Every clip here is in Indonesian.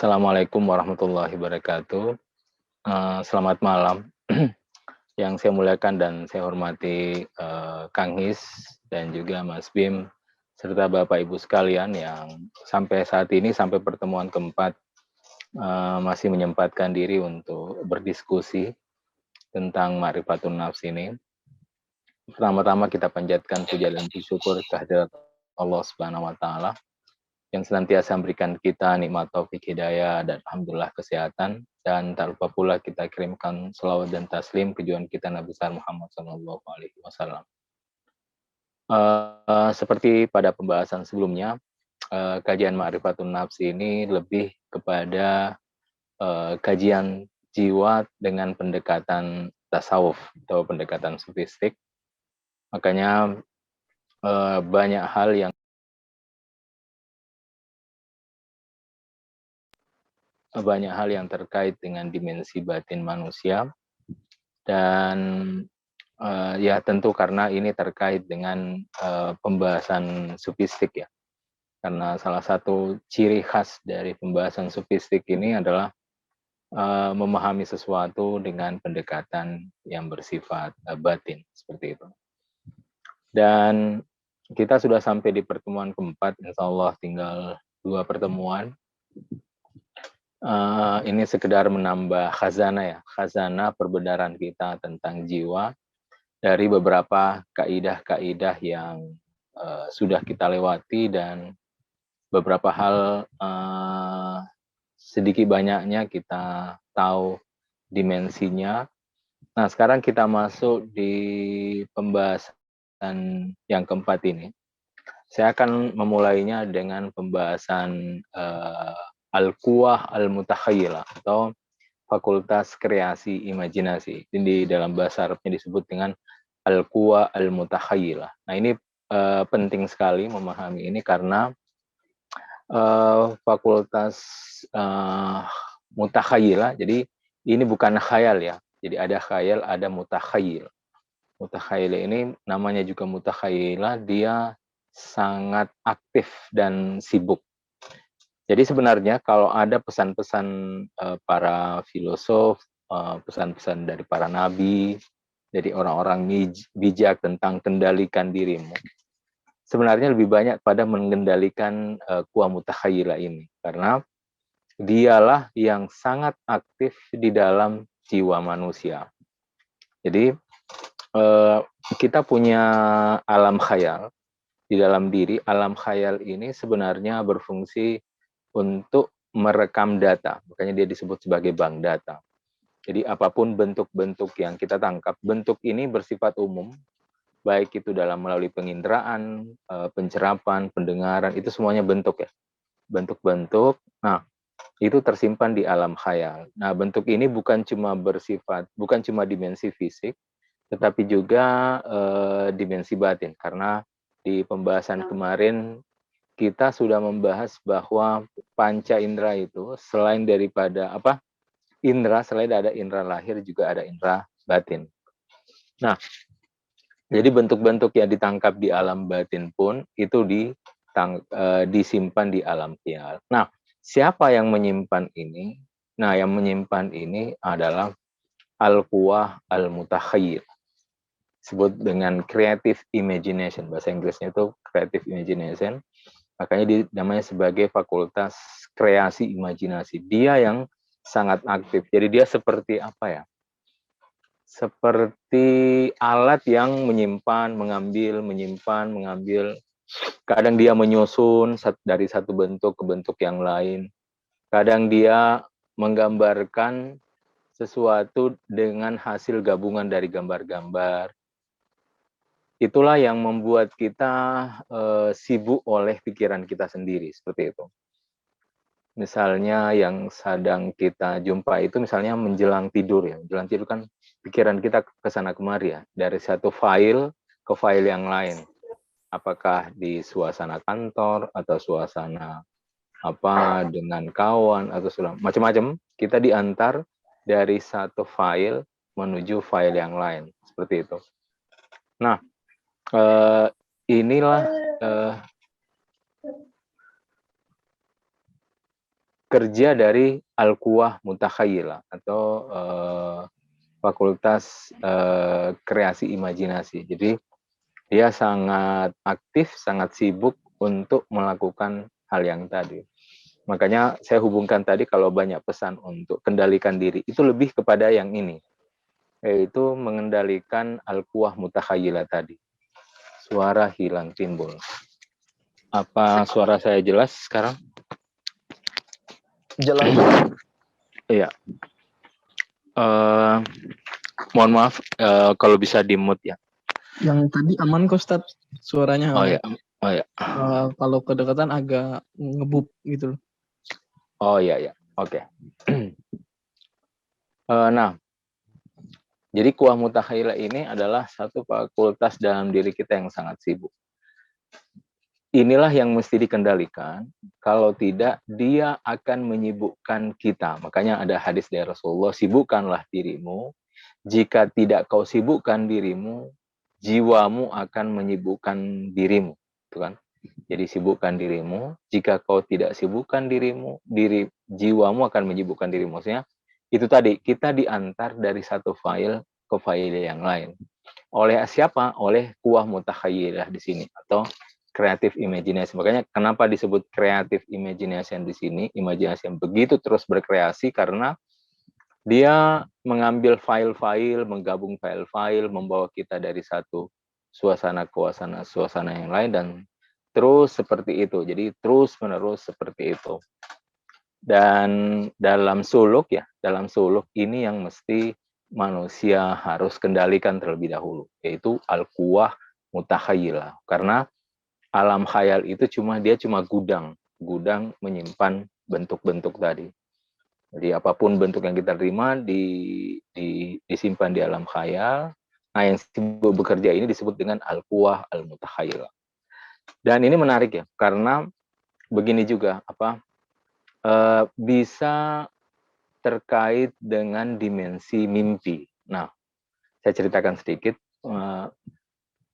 Assalamualaikum warahmatullahi wabarakatuh. Selamat malam. Yang saya muliakan dan saya hormati, Kang His dan juga Mas Bim, serta Bapak Ibu sekalian yang sampai saat ini, sampai pertemuan keempat, masih menyempatkan diri untuk berdiskusi tentang Ma'rifatun Nafs ini. Pertama-tama kita panjatkan puja dan syukur kehadirat Allah Subhanahu wa taala yang senantiasa memberikan kita nikmat taufik hidayah dan alhamdulillah kesehatan, dan tak lupa pula kita kirimkan selawat dan taslim ke junjungan kita Nabi besar Muhammad sallallahu alaihi wasallam. Seperti pada pembahasan sebelumnya, kajian Ma'rifatun Nafs ini lebih kepada kajian jiwa dengan pendekatan tasawuf atau pendekatan sufistik. Makanya banyak hal yang terkait dengan dimensi batin manusia, dan ya tentu karena ini terkait dengan pembahasan sufistik ya. Karena salah satu ciri khas dari pembahasan sufistik ini adalah memahami sesuatu dengan pendekatan yang bersifat batin, seperti itu. Dan kita sudah sampai di pertemuan keempat, insya Allah tinggal 2 pertemuan. Ini sekedar menambah khazanah perbenaran kita tentang jiwa dari beberapa kaidah-kaidah yang sudah kita lewati, dan beberapa hal sedikit banyaknya kita tahu dimensinya. Nah, sekarang kita masuk di pembahasan yang keempat ini. Saya akan memulainya dengan pembahasan Al-Quwah Al-Mutakhayilah atau Fakultas Kreasi Imajinasi. Ini dalam bahasa Arabnya disebut dengan Al-Quwah Al-Mutakhayilah. Nah, ini penting sekali memahami ini karena fakultas mutakhayilah, jadi ini bukan khayal ya. Jadi ada khayal, ada mutakhayil. Mutakhayil ini namanya juga mutakhayilah, dia sangat aktif dan sibuk. Jadi sebenarnya kalau ada pesan-pesan para filosof, pesan-pesan dari para nabi, dari orang-orang bijak tentang kendalikan dirimu, sebenarnya lebih banyak pada mengendalikan quwa mutakhayyila ini, karena dialah yang sangat aktif di dalam jiwa manusia. Jadi kita punya alam khayal di dalam diri. Alam khayal ini sebenarnya berfungsi untuk merekam data, makanya dia disebut sebagai bank data. Jadi apapun bentuk-bentuk yang kita tangkap, bentuk ini bersifat umum, baik itu dalam melalui penginderaan, pencerapan, pendengaran, itu semuanya bentuk ya. Bentuk-bentuk, nah itu tersimpan di alam khayal. Nah, bentuk ini bukan cuma dimensi fisik, tetapi juga dimensi batin. Karena di pembahasan kemarin kita sudah membahas bahwa panca indera itu selain daripada indera, selain ada indera lahir juga ada indera batin. Nah, jadi bentuk-bentuk yang ditangkap di alam batin pun itu disimpan di alam khayal. Nah, siapa yang menyimpan ini? Nah, yang menyimpan ini adalah al-quwah al-mutakhayyil. Disebut dengan creative imagination. Bahasa Inggrisnya itu creative imagination. Makanya namanya sebagai fakultas kreasi imajinasi. Dia yang sangat aktif. Jadi dia seperti apa ya? Seperti alat yang menyimpan, mengambil, menyimpan, mengambil. Kadang dia menyusun dari satu bentuk ke bentuk yang lain. Kadang dia menggambarkan sesuatu dengan hasil gabungan dari gambar-gambar. Itulah yang membuat kita sibuk oleh pikiran kita sendiri, seperti itu. Misalnya yang sedang kita jumpa itu misalnya menjelang tidur ya. Menjelang tidur kan pikiran kita ke sana kemari ya. Dari satu file ke file yang lain. Apakah di suasana kantor atau suasana dengan kawan atau macam-macam, kita diantar dari satu file menuju file yang lain, seperti itu. Nah, inilah kerja dari Al-Quwah Mutakhayilah atau fakultas kreasi imajinasi. Jadi dia sangat aktif, sangat sibuk untuk melakukan hal yang tadi. Makanya saya hubungkan tadi kalau banyak pesan untuk kendalikan diri, itu lebih kepada yang ini, yaitu mengendalikan Al-Quwah Mutakhayilah tadi. Suara hilang timbul. Apa suara saya jelas sekarang? Jelas. Iya. Mohon maaf kalau bisa di-mute ya. Yang tadi aman kok, Ustadz. Suaranya Oh aman. ya. Oh ya. Kalau kedekatan agak ngebub gitu. Oh iya ya. Oke. Nah, jadi Quwah Mutakhayilah ini adalah satu fakultas dalam diri kita yang sangat sibuk. Inilah yang mesti dikendalikan, kalau tidak dia akan menyibukkan kita. Makanya ada hadis dari Rasulullah, sibukkanlah dirimu, jika tidak kau sibukkan dirimu, jiwamu akan menyibukkan dirimu. Itu kan? Jadi sibukkan dirimu, jika kau tidak sibukkan dirimu, jiwamu akan menyibukkan dirimu. Maksudnya, itu tadi, kita diantar dari satu file ke file yang lain. Oleh siapa? Oleh Quwah Mutakhayilah di sini, atau creative imagination. Makanya kenapa disebut creative imagination di sini, imajinasi yang begitu terus berkreasi, karena dia mengambil file-file, menggabung file-file, membawa kita dari satu suasana ke suasana yang lain, dan terus seperti itu. Jadi terus-menerus seperti itu. Dan dalam suluk ya, dalam suluk ini yang mesti manusia harus kendalikan terlebih dahulu, yaitu Al-Quwah Mutakhayilah. Karena alam khayal itu dia cuma gudang menyimpan bentuk-bentuk tadi. Jadi apapun bentuk yang kita terima disimpan di alam khayal. Nah, yang sibuk bekerja ini disebut dengan Al-Quwah Al-Mutakhayilah. Dan ini menarik ya, karena begini juga bisa terkait dengan dimensi mimpi. Nah, saya ceritakan sedikit.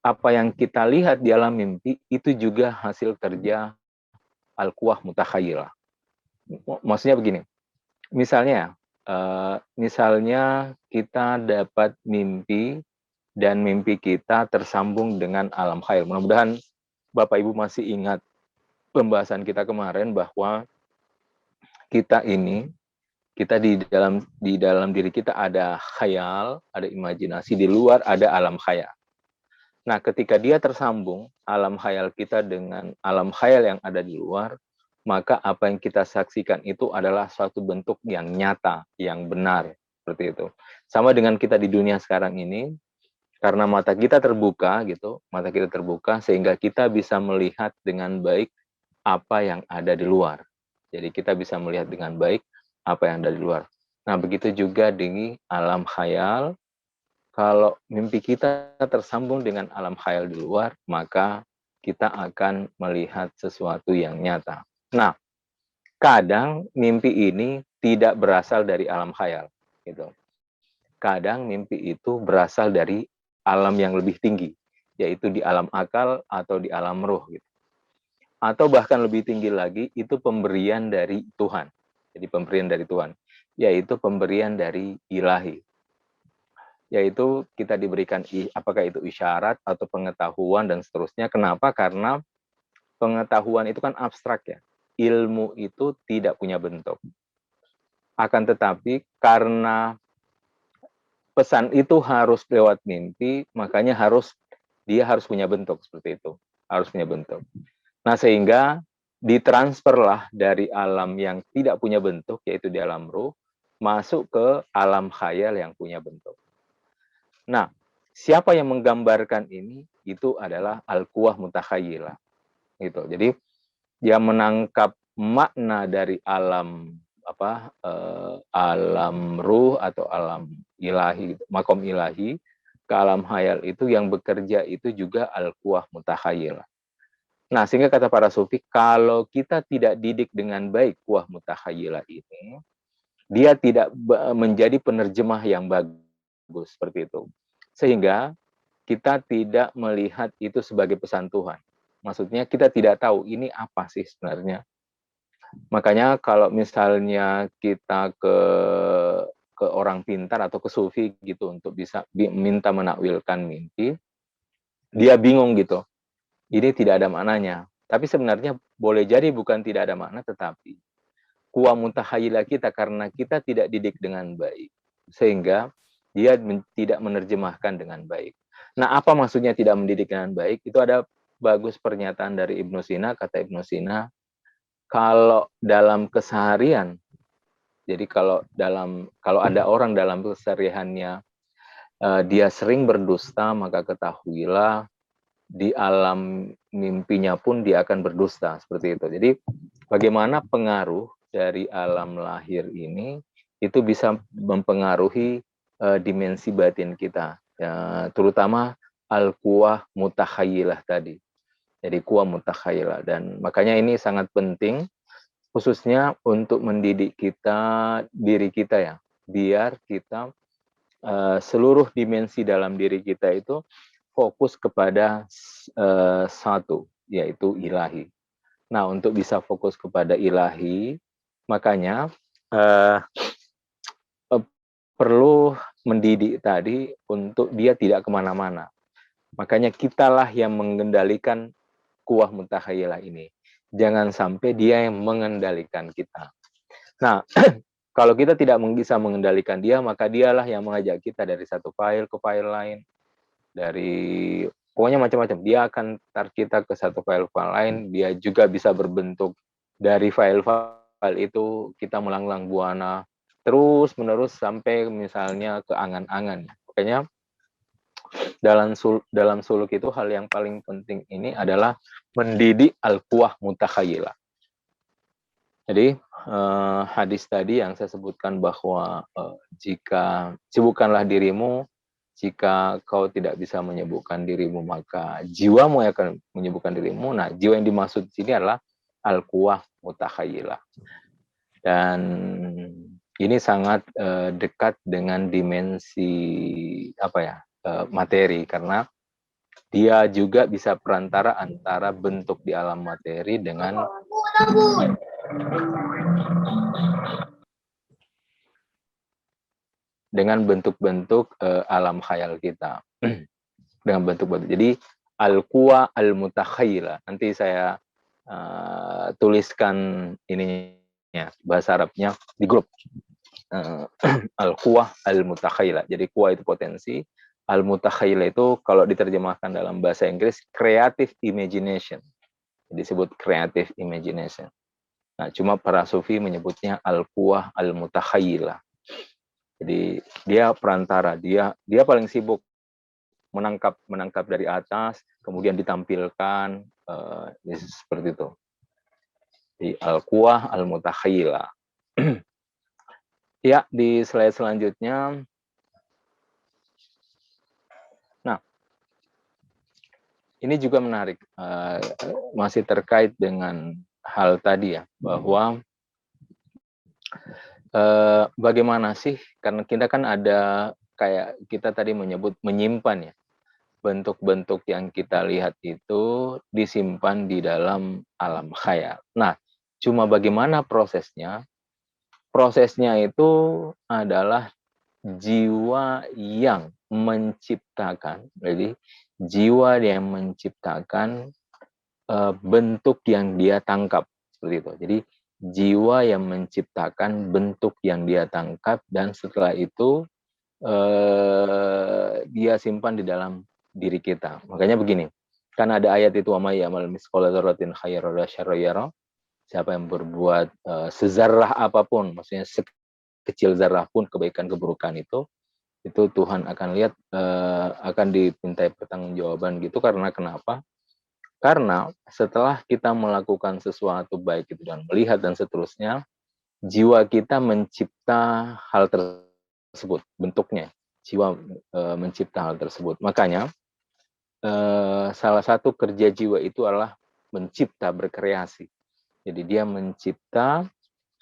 Apa yang kita lihat di alam mimpi itu juga hasil kerja Al-Quwah Mutakhayilah. Maksudnya begini, misalnya kita dapat mimpi dan mimpi kita tersambung dengan alam khayal. Mudah-mudahan Bapak Ibu masih ingat pembahasan kita kemarin bahwa kita di dalam diri kita ada khayal, ada imajinasi, di luar ada alam khayal. Nah, ketika dia tersambung, alam khayal kita dengan alam khayal yang ada di luar, maka apa yang kita saksikan itu adalah suatu bentuk yang nyata, yang benar, seperti itu. Sama dengan kita di dunia sekarang ini, karena mata kita terbuka sehingga kita bisa melihat dengan baik apa yang ada di luar. Jadi kita bisa melihat dengan baik apa yang ada di luar. Nah, begitu juga di alam khayal. Kalau mimpi kita tersambung dengan alam khayal di luar, maka kita akan melihat sesuatu yang nyata. Nah, kadang mimpi ini tidak berasal dari alam khayal, gitu. Kadang mimpi itu berasal dari alam yang lebih tinggi, yaitu di alam akal atau di alam ruh, gitu. Atau bahkan lebih tinggi lagi, itu pemberian dari Tuhan. Jadi pemberian dari Tuhan, yaitu pemberian dari ilahi. Yaitu kita diberikan apakah itu isyarat atau pengetahuan dan seterusnya. Kenapa? Karena pengetahuan itu kan abstrak ya. Ilmu itu tidak punya bentuk. Akan tetapi karena pesan itu harus lewat mimpi, makanya dia harus punya bentuk seperti itu. Harus punya bentuk. Nah, sehingga ditransferlah dari alam yang tidak punya bentuk, yaitu di alam ruh, masuk ke alam khayal yang punya bentuk. Nah, siapa yang menggambarkan ini? Itu adalah Al-Quwah Mutakhayilah. Gitu. Jadi dia menangkap makna dari alam alam ruh atau alam ilahi, makom ilahi, ke alam khayal itu yang bekerja itu juga Al-Quwah Mutakhayilah. Nah, sehingga kata para sufi, kalau kita tidak didik dengan baik Quwah Mutakhayilah ini, dia tidak menjadi penerjemah yang bagus seperti itu. Sehingga kita tidak melihat itu sebagai pesan Tuhan. Maksudnya kita tidak tahu ini apa sih sebenarnya. Makanya kalau misalnya kita ke orang pintar atau ke sufi gitu untuk bisa minta menakwilkan mimpi, dia bingung gitu. Ini tidak ada maknanya. Tapi sebenarnya boleh jadi bukan tidak ada makna, tetapi kuwa mutahayyila kita karena kita tidak didik dengan baik, sehingga dia tidak menerjemahkan dengan baik. Nah, apa maksudnya tidak mendidik dengan baik? Itu ada bagus pernyataan dari Ibnu Sina, kata Ibnu Sina, kalau dalam keseharian, jadi kalau ada orang dalam kesehariannya dia sering berdusta, maka ketahuilah di alam mimpinya pun dia akan berdusta, seperti itu. Jadi bagaimana pengaruh dari alam lahir ini itu bisa mempengaruhi dimensi batin kita, terutama al-quwah mutakhayilah tadi. Jadi kuah mutakhayilah, dan makanya ini sangat penting khususnya untuk mendidik diri kita ya, biar kita seluruh dimensi dalam diri kita itu fokus kepada satu, yaitu ilahi. Nah, untuk bisa fokus kepada ilahi, makanya perlu mendidik tadi untuk dia tidak kemana-mana. Makanya kitalah yang mengendalikan kuah mutakhayilah ini. Jangan sampai dia yang mengendalikan kita. Nah, kalau kita tidak bisa mengendalikan dia, maka dialah yang mengajak kita dari satu file ke file lain, dari pokoknya macam-macam. Dia akan tar kita ke satu file lain, dia juga bisa berbentuk dari file itu kita melanglang buana terus menerus sampai misalnya ke angan-angan. Makanya dalam suluk itu hal yang paling penting ini adalah mendidik al-quwah mutakhayilah. Jadi hadis tadi yang saya sebutkan bahwa jika sibukkanlah dirimu, jika kau tidak bisa menyibukkan dirimu maka jiwamu yang akan menyibukkan dirimu. Nah, jiwa yang dimaksud di sini adalah al-quwah mutakhayilah. Dan ini sangat dekat dengan dimensi materi, karena dia juga bisa perantara antara bentuk di alam materi dengan bentuk-bentuk alam khayal kita. Dengan bentuk-bentuk. Jadi al-quwa al-mutakhayyila. Nanti saya tuliskan ininya bahasa Arabnya di grup. Al-quwa al-mutakhayyila. Jadi quwa itu potensi, al-mutakhayyila itu kalau diterjemahkan dalam bahasa Inggris creative imagination. Disebut creative imagination. Nah, cuma para sufi menyebutnya al-quwah al-mutakhayyila. Jadi dia perantara, dia paling sibuk menangkap dari atas, kemudian ditampilkan seperti itu. Di al-quwah al-mutakhayyila. Ya, di slide selanjutnya. Nah, ini juga menarik, masih terkait dengan hal tadi ya, bahwa bagaimana sih, karena kita kan ada kayak kita tadi menyebut menyimpan ya, bentuk-bentuk yang kita lihat itu disimpan di dalam alam khayal. Nah, cuma bagaimana prosesnya? Prosesnya itu adalah jiwa yang menciptakan. Jadi, jiwa yang menciptakan bentuk yang dia tangkap. Seperti itu. Jadi, jiwa yang menciptakan bentuk yang dia tangkap, dan setelah itu dia simpan di dalam diri kita. Makanya begini, kan ada ayat itu, wa may ya'mal mithqala dzarratin khairan syarran yara. Siapa yang berbuat sezarah apapun, maksudnya sekecil zarah pun kebaikan keburukan itu Tuhan akan lihat, akan dimintai pertanggungjawaban gitu. Karena kenapa? Karena setelah kita melakukan sesuatu baik itu dan melihat dan seterusnya, jiwa kita mencipta hal tersebut, bentuknya. Jiwa mencipta hal tersebut. Makanya salah satu kerja jiwa itu adalah mencipta, berkreasi. Jadi dia mencipta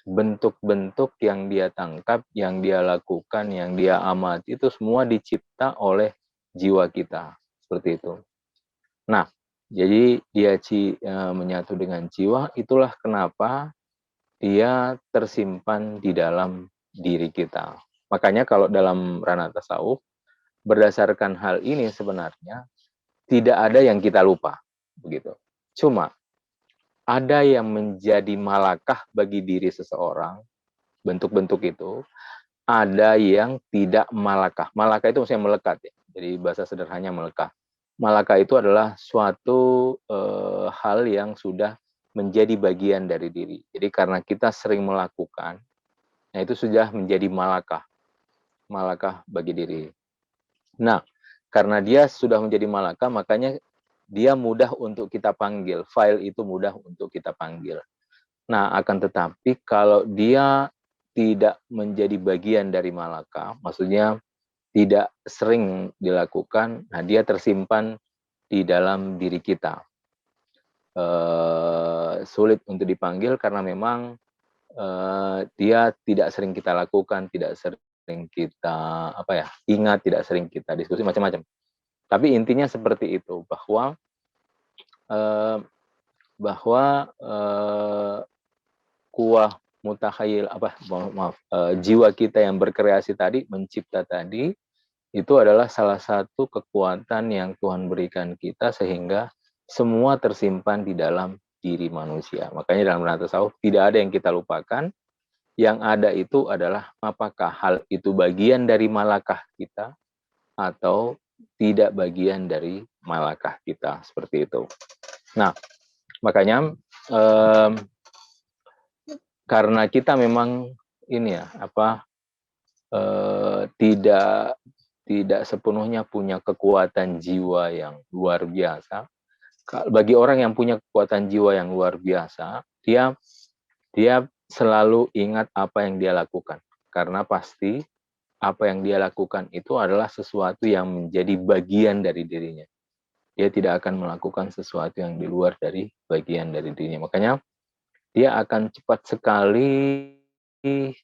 bentuk-bentuk yang dia tangkap, yang dia lakukan, yang dia amati, itu semua dicipta oleh jiwa kita. Seperti itu. Nah, jadi dia menyatu dengan jiwa, itulah kenapa dia tersimpan di dalam diri kita. Makanya kalau dalam ranah tasawuf, berdasarkan hal ini sebenarnya tidak ada yang kita lupa, begitu. Cuma ada yang menjadi malakah bagi diri seseorang, bentuk-bentuk itu, ada yang tidak malakah. Malakah itu maksudnya melekat ya. Jadi bahasa sederhananya melekat. Malakah itu adalah suatu hal yang sudah menjadi bagian dari diri. Jadi karena kita sering melakukan, nah itu sudah menjadi malakah. Malakah bagi diri. Nah, karena dia sudah menjadi malakah, makanya dia mudah untuk kita panggil. File itu mudah untuk kita panggil. Nah, akan tetapi kalau dia tidak menjadi bagian dari malakah, maksudnya tidak sering dilakukan, nah dia tersimpan di dalam diri kita. Sulit untuk dipanggil karena memang dia tidak sering kita lakukan, tidak sering kita ingat, tidak sering kita diskusi macam-macam. Tapi intinya seperti itu, bahwa kuah mutakhayil jiwa kita yang berkreasi tadi, mencipta tadi, itu adalah salah satu kekuatan yang Tuhan berikan kita sehingga semua tersimpan di dalam diri manusia. Makanya dalam ranah tasawuf tidak ada yang kita lupakan, yang ada itu adalah apakah hal itu bagian dari malakah kita atau tidak bagian dari malakah kita, seperti itu. Nah, makanya karena kita memang ini ya tidak sepenuhnya punya kekuatan jiwa yang luar biasa. Bagi orang yang punya kekuatan jiwa yang luar biasa, dia selalu ingat apa yang dia lakukan, karena pasti apa yang dia lakukan itu adalah sesuatu yang menjadi bagian dari dirinya. Dia tidak akan melakukan sesuatu yang di luar dari bagian dari dirinya. Makanya dia akan cepat sekali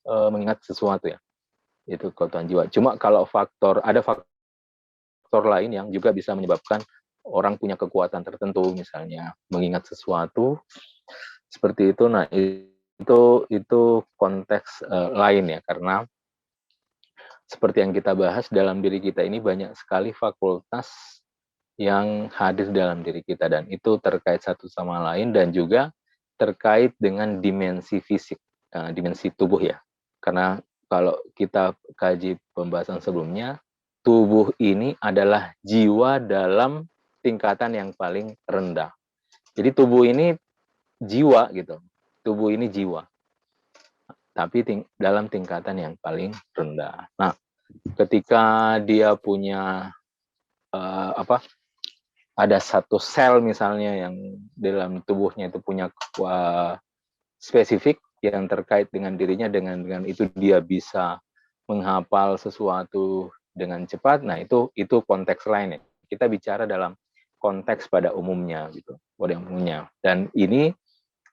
mengingat sesuatu ya. Itu kekuatan jiwa. Cuma kalau ada faktor lain yang juga bisa menyebabkan orang punya kekuatan tertentu, misalnya mengingat sesuatu seperti itu. Nah, itu konteks lain ya, karena seperti yang kita bahas, dalam diri kita ini banyak sekali fakultas yang hadir dalam diri kita, dan itu terkait satu sama lain dan juga terkait dengan dimensi fisik, dimensi tubuh ya. Karena kalau kita kaji pembahasan sebelumnya, tubuh ini adalah jiwa dalam tingkatan yang paling rendah. Jadi tubuh ini jiwa gitu. Tubuh ini jiwa. Tapi dalam tingkatan yang paling rendah. Nah, ketika dia punya ada satu sel misalnya yang dalam tubuhnya itu punya spesifik yang terkait dengan dirinya, dengan itu dia bisa menghafal sesuatu dengan cepat. Nah, itu konteks lain ya. Kita bicara dalam konteks pada umumnya gitu, pada umumnya. Dan ini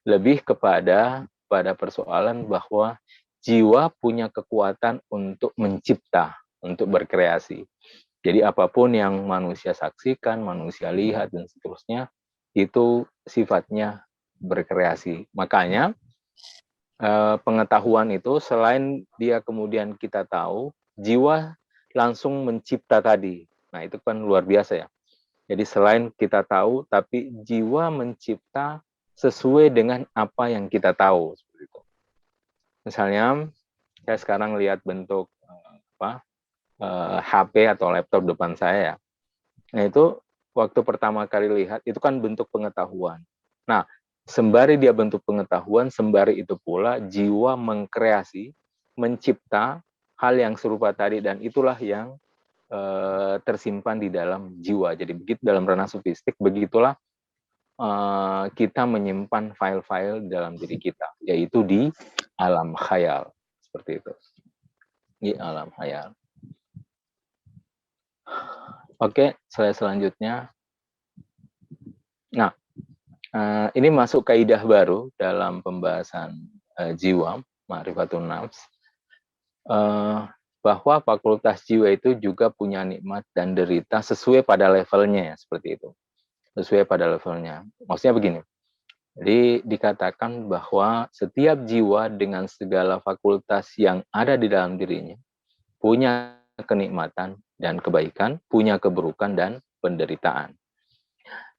lebih kepada persoalan bahwa jiwa punya kekuatan untuk mencipta, untuk berkreasi. Jadi apapun yang manusia saksikan, manusia lihat dan seterusnya, itu sifatnya berkreasi. Makanya pengetahuan itu selain dia kemudian kita tahu, jiwa langsung mencipta tadi. Nah, itu kan luar biasa ya. Jadi selain kita tahu, tapi jiwa mencipta sesuai dengan apa yang kita tahu. Seperti itu. Misalnya, saya sekarang lihat bentuk HP atau laptop depan saya ya. Nah, itu waktu pertama kali lihat, itu kan bentuk pengetahuan. Nah, sembari dia bentuk pengetahuan, sembari itu pula jiwa mengkreasi, mencipta hal yang serupa tadi, dan itulah yang tersimpan di dalam jiwa. Jadi begitu dalam ranah sofistik, begitulah kita menyimpan file-file dalam diri kita, yaitu di alam khayal. Seperti itu. Di alam khayal. Oke, slide selanjutnya. Nah, ini masuk kaidah baru dalam pembahasan jiwa, ma'rifatun nafs, bahwa fakultas jiwa itu juga punya nikmat dan derita sesuai pada levelnya ya, seperti itu. Sesuai pada levelnya. Maksudnya begini, Jadi dikatakan bahwa setiap jiwa dengan segala fakultas yang ada di dalam dirinya punya kenikmatan dan kebaikan, punya keburukan dan penderitaan.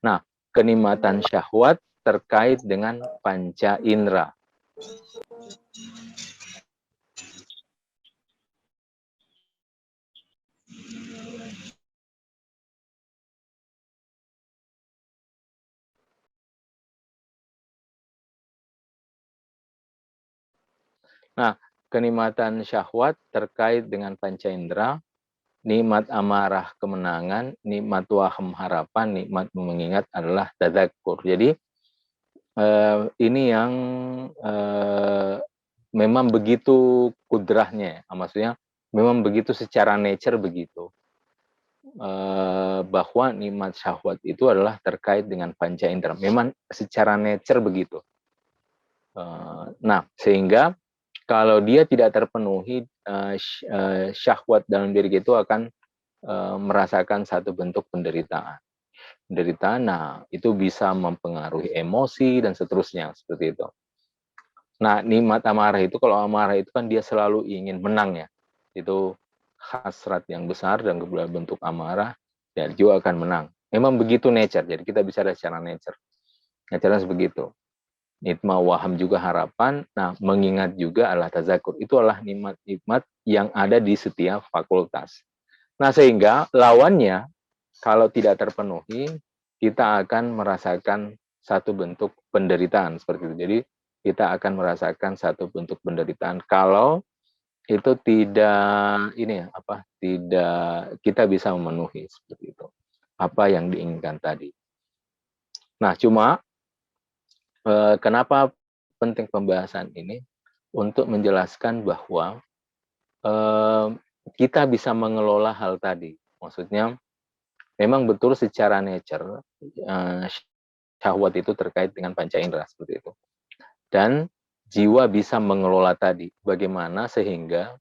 Nah, kenikmatan syahwat terkait dengan panca indera. Nah, kenikmatan syahwat terkait dengan panca indera, nikmat amarah kemenangan, nikmat waham harapan, nikmat mengingat adalah tadzakur. Jadi ini yang memang begitu kudrahnya, maksudnya memang begitu secara nature begitu. Bahwa nikmat syahwat itu adalah terkait dengan panca indera. Memang secara nature begitu. Nah, sehingga kalau dia tidak terpenuhi, syahwat dalam diri itu akan merasakan satu bentuk penderitaan. Penderitaan, nah itu bisa mempengaruhi emosi dan seterusnya, seperti itu. Nah, nikmat amarah itu, kalau amarah itu kan dia selalu ingin menang ya. Itu hasrat yang besar dan kemudian bentuk amarah, dan juga akan menang. Memang begitu nature, jadi kita bisa lihat secara nature. Nature begitu. Nikmat waham juga harapan, nah mengingat juga adalah tazakur. Itu adalah nikmat-nikmat yang ada di setiap fakultas. Nah, sehingga lawannya, kalau tidak terpenuhi, kita akan merasakan satu bentuk penderitaan seperti itu. Jadi kita akan merasakan satu bentuk penderitaan kalau itu tidak tidak kita bisa memenuhi seperti itu apa yang diinginkan tadi. Nah, cuma kenapa penting pembahasan ini untuk menjelaskan bahwa kita bisa mengelola hal tadi. Maksudnya memang betul secara nature syahwat itu terkait dengan panca indera seperti itu. Dan jiwa bisa mengelola tadi. Bagaimana sehingga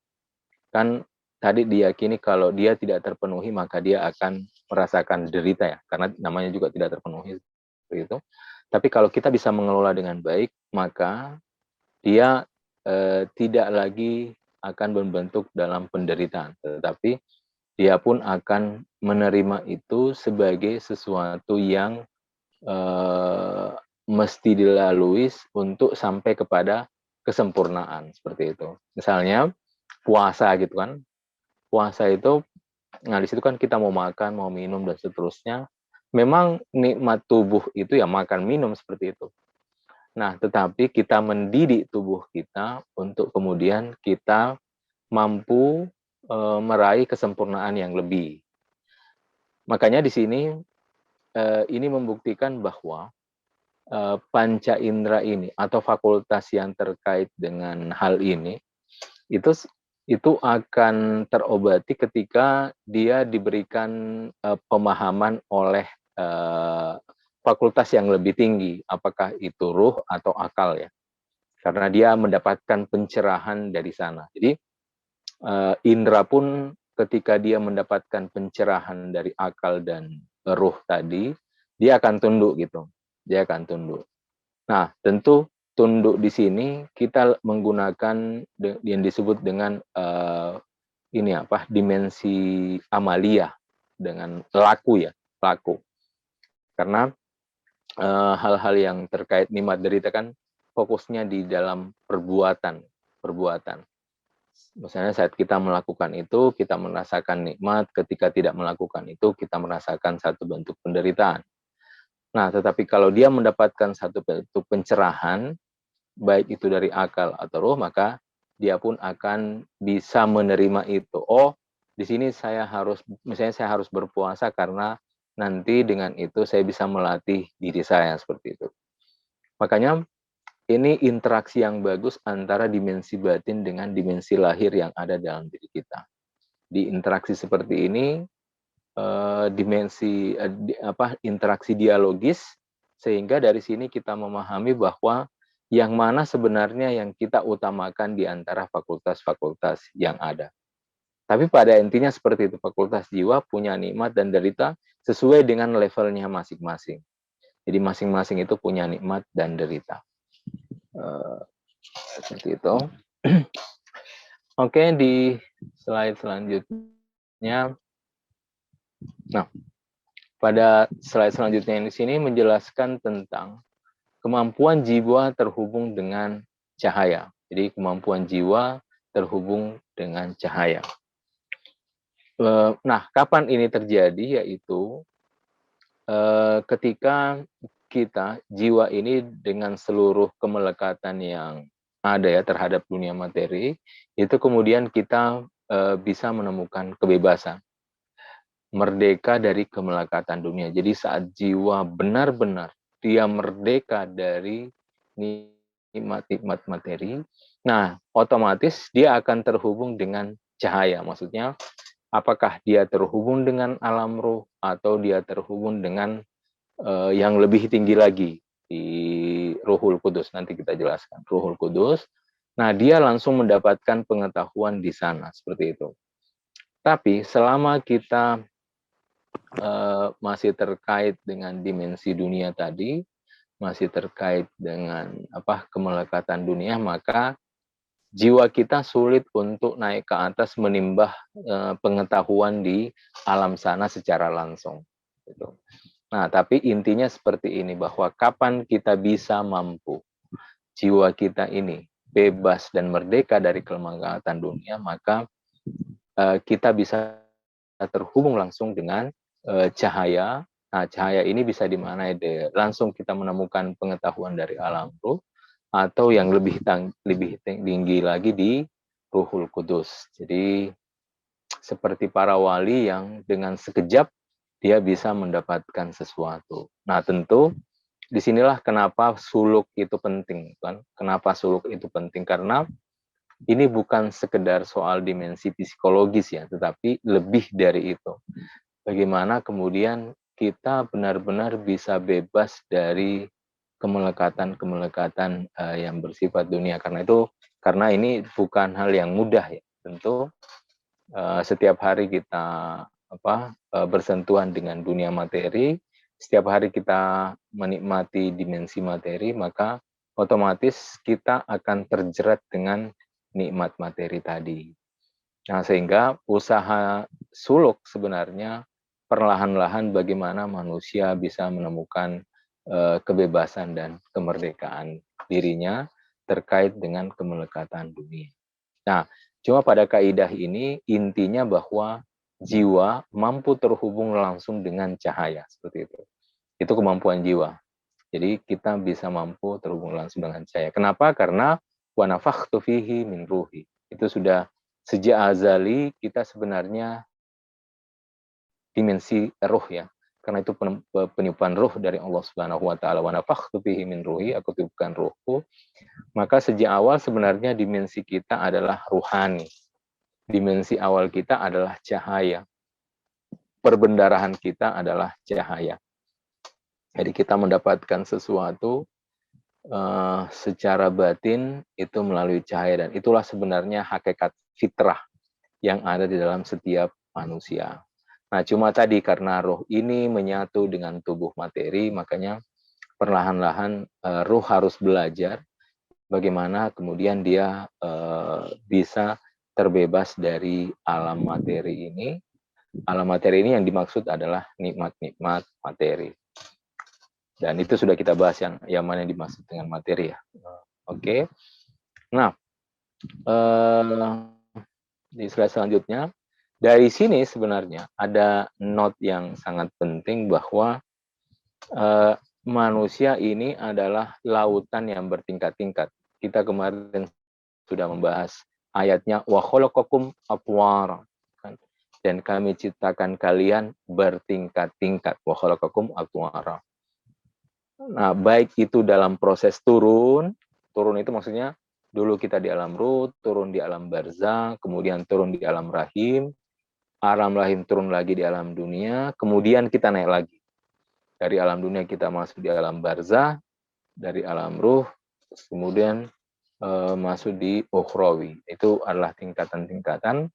kan tadi diyakini kalau dia tidak terpenuhi maka dia akan merasakan derita ya, karena namanya juga tidak terpenuhi seperti itu. Tapi kalau kita bisa mengelola dengan baik, maka dia tidak lagi akan membentuk dalam penderitaan, tetapi dia pun akan menerima itu sebagai sesuatu yang mesti dilalui untuk sampai kepada kesempurnaan seperti itu. Misalnya puasa gitu kan. Puasa itu, nah di situ kan kita mau makan, mau minum dan seterusnya. Memang nikmat tubuh itu ya makan minum seperti itu. Nah, tetapi kita mendidik tubuh kita untuk kemudian kita mampu meraih kesempurnaan yang lebih. Makanya di sini ini membuktikan bahwa panca indera ini atau fakultas yang terkait dengan hal ini itu akan terobati ketika dia diberikan pemahaman oleh fakultas yang lebih tinggi, apakah itu ruh atau akal ya, karena dia mendapatkan pencerahan dari sana. Jadi indera pun ketika dia mendapatkan pencerahan dari akal dan ruh tadi, dia akan tunduk gitu. Dia akan tunduk. Nah, tentu tunduk di sini kita menggunakan yang disebut dengan dimensi amalia dengan laku ya, laku. Karena hal-hal yang terkait nikmat derita kan fokusnya di dalam perbuatan. Misalnya saat kita melakukan itu, kita merasakan nikmat, ketika tidak melakukan itu, kita merasakan satu bentuk penderitaan. Nah, tetapi kalau dia mendapatkan satu bentuk pencerahan, baik itu dari akal atau roh, maka dia pun akan bisa menerima itu. Oh, di sini misalnya saya harus berpuasa karena nanti dengan itu saya bisa melatih diri saya seperti itu. Makanya ini interaksi yang bagus antara dimensi batin dengan dimensi lahir yang ada dalam diri kita. Di interaksi seperti ini, interaksi dialogis, sehingga dari sini kita memahami bahwa yang mana sebenarnya yang kita utamakan di antara fakultas-fakultas yang ada. Tapi pada intinya seperti itu, fakultas jiwa punya nikmat dan derita sesuai dengan levelnya masing-masing. Jadi masing-masing itu punya nikmat dan derita. Seperti itu. Oke, di slide selanjutnya. Nah, pada slide selanjutnya di sini menjelaskan tentang kemampuan jiwa terhubung dengan cahaya. Jadi kemampuan jiwa terhubung dengan cahaya. Nah, kapan ini terjadi? Yaitu ketika kita, jiwa ini dengan seluruh kemelekatan yang ada ya terhadap dunia materi, itu kemudian kita bisa menemukan kebebasan, merdeka dari kemelekatan dunia. Jadi saat jiwa benar-benar dia merdeka dari nikmat-nikmat materi, nah otomatis dia akan terhubung dengan cahaya. Maksudnya apakah dia terhubung dengan alam ruh atau dia terhubung dengan yang lebih tinggi lagi di Ruhul Kudus. Nanti kita jelaskan Ruhul Kudus. Nah, dia langsung mendapatkan pengetahuan di sana seperti itu. Tapi selama kita masih terkait dengan dimensi dunia tadi, masih terkait dengan kemelekatan dunia, maka jiwa kita sulit untuk naik ke atas menimbah pengetahuan di alam sana secara langsung. Gitu. Nah, tapi intinya seperti ini, bahwa kapan kita bisa mampu jiwa kita ini bebas dan merdeka dari kemelekatan dunia, maka kita bisa terhubung langsung dengan cahaya. Nah, cahaya ini bisa dimaknai langsung kita menemukan pengetahuan dari alam ruh, atau yang lebih tinggi lagi di Ruhul Kudus. Jadi seperti para wali yang dengan sekejap dia bisa mendapatkan sesuatu. Nah, tentu disinilah kenapa suluk itu penting, kan? Kenapa suluk itu penting? Karena ini bukan sekedar soal dimensi psikologis ya, tetapi lebih dari itu. Bagaimana kemudian kita benar-benar bisa bebas dari kemelekatan-kemelekatan yang bersifat dunia. Karena ini bukan hal yang mudah ya. Tentu setiap hari kita bersentuhan dengan dunia materi, setiap hari kita menikmati dimensi materi, maka otomatis kita akan terjerat dengan nikmat materi tadi. Nah, sehingga usaha suluk sebenarnya perlahan-lahan bagaimana manusia bisa menemukan kebebasan dan kemerdekaan dirinya terkait dengan kemelekatan dunia. Nah, cuma pada kaidah ini intinya bahwa jiwa mampu terhubung langsung dengan cahaya, seperti itu. Itu kemampuan jiwa. Jadi kita bisa mampu terhubung langsung dengan cahaya. Kenapa? Karena wa nafakhtu fihi min ruhi. Itu sudah sejak azali kita sebenarnya dimensi ruh ya. Karena itu penipuan ruh dari Allah Subhanahu wa taala. Wa nafakhtu fihi min ruhi, aku tiupkan ruhku. Maka sejak awal sebenarnya dimensi kita adalah ruhani. Dimensi awal kita adalah cahaya. Perbendarahan kita adalah cahaya. Jadi kita mendapatkan sesuatu secara batin itu melalui cahaya, dan itulah sebenarnya hakikat fitrah yang ada di dalam setiap manusia. Nah, cuma tadi karena roh ini menyatu dengan tubuh materi, makanya perlahan-lahan roh harus belajar bagaimana kemudian dia bisa terbebas dari alam materi ini. Alam materi ini yang dimaksud adalah nikmat-nikmat materi. Dan itu sudah kita bahas yang mana yang dimaksud dengan materi ya. Oke. Nah, di slide selanjutnya, dari sini sebenarnya ada note yang sangat penting bahwa manusia ini adalah lautan yang bertingkat-tingkat. Kita kemarin sudah membahas ayatnya wa khalaqakum atwara, kan? Dan kami ciptakan kalian bertingkat-tingkat, wa khalaqakum atwara. Nah, baik itu dalam proses turun itu maksudnya dulu kita di alam ruh, turun di alam barzah, kemudian turun di alam rahim turun lagi di alam dunia, kemudian kita naik lagi. Dari alam dunia kita masuk di alam barzah, dari alam ruh, kemudian masuk di ukhrawi. Itu adalah tingkatan-tingkatan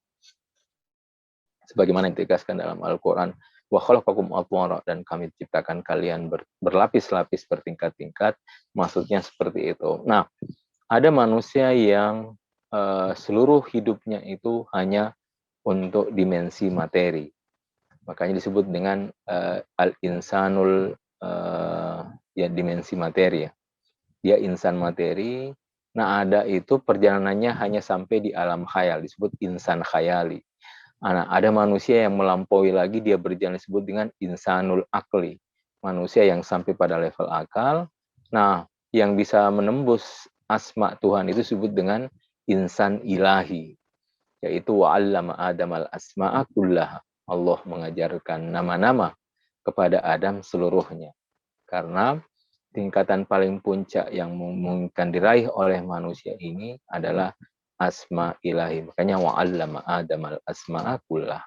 sebagaimana ditegaskan dalam Al-Quran. Wa khalaqakum atwara, dan kami ciptakan kalian berlapis-lapis bertingkat-tingkat, maksudnya seperti itu. Nah, ada manusia yang seluruh hidupnya itu hanya untuk dimensi materi. Makanya disebut dengan al-insanul ya dimensi materi ya. Dia insan materi. Nah, ada itu perjalanannya hanya sampai di alam khayal, disebut insan khayali. Nah, ada manusia yang melampaui lagi, dia berjalan disebut dengan insanul akli. Manusia yang sampai pada level akal. Nah, yang bisa menembus asma Tuhan itu disebut dengan insan ilahi, yaitu wa'allama Adam al-asma'a kullaha. Allah mengajarkan nama-nama kepada Adam seluruhnya. Karena tingkatan paling puncak yang memungkinkan diraih oleh manusia ini adalah asma ilahi. Makanya wa'allama Adam al-asma'a kullaha.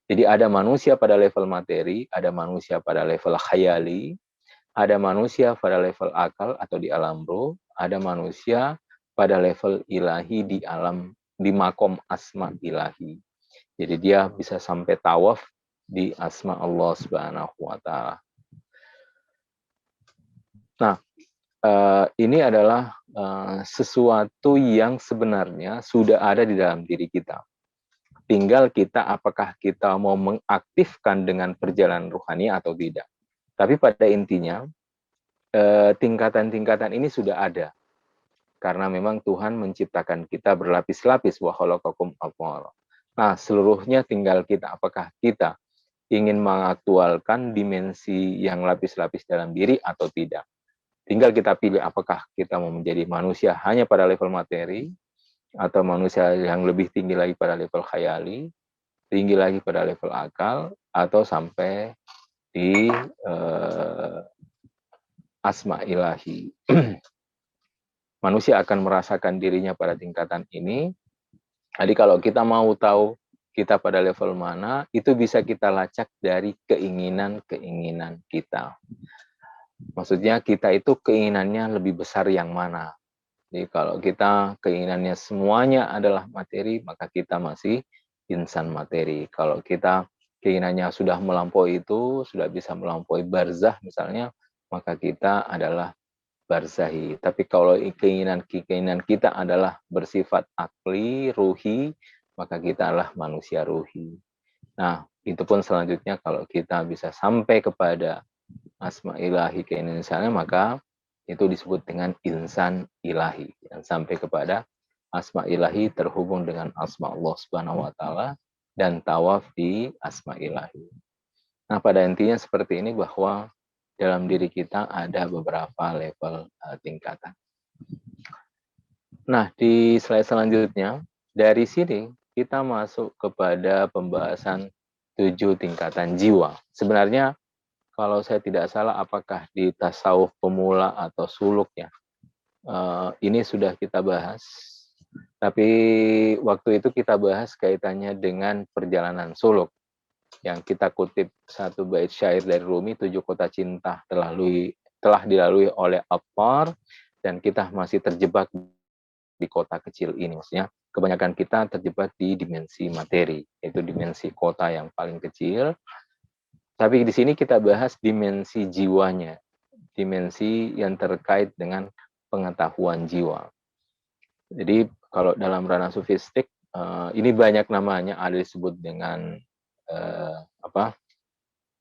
Jadi ada manusia pada level materi, ada manusia pada level khayali, ada manusia pada level akal atau di alam roh, ada manusia pada level ilahi di alam, di makom asma ilahi. Jadi dia bisa sampai tawaf di asma Allah Subhanahu wa taala. Nah, ini adalah sesuatu yang sebenarnya sudah ada di dalam diri kita. Tinggal kita apakah kita mau mengaktifkan dengan perjalanan rohani atau tidak. Tapi pada intinya tingkatan-tingkatan ini sudah ada. Karena memang Tuhan menciptakan kita berlapis-lapis wa khalaqakum atwara. Nah, seluruhnya tinggal kita apakah kita ingin mengaktualkan dimensi yang lapis-lapis dalam diri atau tidak. Tinggal kita pilih apakah kita mau menjadi manusia hanya pada level materi, atau manusia yang lebih tinggi lagi pada level khayali, tinggi lagi pada level akal, atau sampai di asma ilahi. Manusia akan merasakan dirinya pada tingkatan ini. Jadi kalau kita mau tahu kita pada level mana, itu bisa kita lacak dari keinginan-keinginan kita. Maksudnya kita itu keinginannya lebih besar yang mana. Jadi kalau kita keinginannya semuanya adalah materi, maka kita masih insan materi. Kalau kita keinginannya sudah melampaui itu, sudah bisa melampaui barzah misalnya, maka kita adalah barzahi. Tapi kalau keinginan kita adalah bersifat akli, ruhi, maka kita adalah manusia ruhi. Nah, itu pun selanjutnya kalau kita bisa sampai kepada asma ilahi keinginannya, maka itu disebut dengan insan ilahi. Dan sampai kepada asma ilahi terhubung dengan asma Allah Subhanahu wa taala dan tawaf di asma ilahi. Nah, pada intinya seperti ini bahwa dalam diri kita ada beberapa level tingkatan. Nah, di slide selanjutnya, dari sini kita masuk kepada pembahasan 7 tingkatan jiwa. Sebenarnya kalau saya tidak salah, apakah di tasawuf pemula atau suluk ya, ini sudah kita bahas. Tapi waktu itu kita bahas kaitannya dengan perjalanan suluk. Yang kita kutip satu bait syair dari Rumi, 7 kota cinta telah dilalui oleh Attar, dan kita masih terjebak di kota kecil ini. Maksudnya kebanyakan kita terjebak di dimensi materi, yaitu dimensi kota yang paling kecil. Tapi di sini kita bahas dimensi jiwanya, dimensi yang terkait dengan pengetahuan jiwa. Jadi kalau dalam ranah sufistik, ini banyak namanya, ada disebut dengan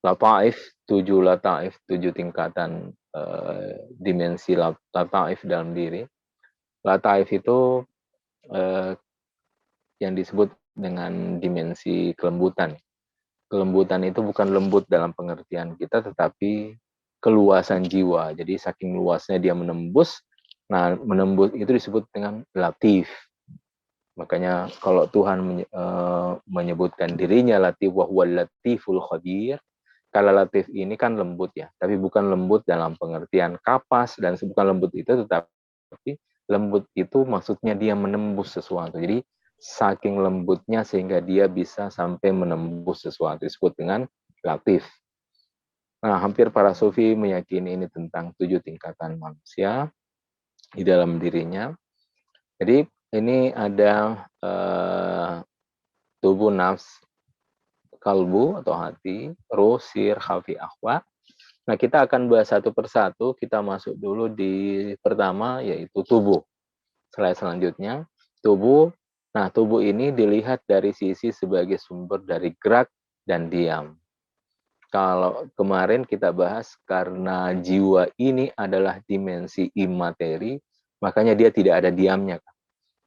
lataif, 7 lataif, 7 tingkatan dimensi lataif dalam diri. Lataif itu yang disebut dengan dimensi kelembutan. Kelembutan itu bukan lembut dalam pengertian kita, tetapi keluasan jiwa. Jadi saking luasnya dia menembus. Nah, menembus itu disebut dengan latif. Makanya kalau Tuhan menyebutkan dirinya latif wa huwal latiful khabir, kalau latif ini kan lembut ya, tapi bukan lembut dalam pengertian kapas, dan bukan lembut itu, tetapi lembut itu maksudnya dia menembus sesuatu. Jadi saking lembutnya sehingga dia bisa sampai menembus sesuatu, disebut dengan latif. Nah, hampir para sufi meyakini ini tentang 7 tingkatan manusia di dalam dirinya. Jadi ini ada tubuh nafs, kalbu atau hati, ruh, sir, khafi, akhwa. Nah, kita akan bahas satu persatu. Kita masuk dulu di pertama, yaitu tubuh. Slide selanjutnya, tubuh. Nah, tubuh ini dilihat dari sisi sebagai sumber dari gerak dan diam. Kalau kemarin kita bahas karena jiwa ini adalah dimensi imateri, makanya dia tidak ada diamnya.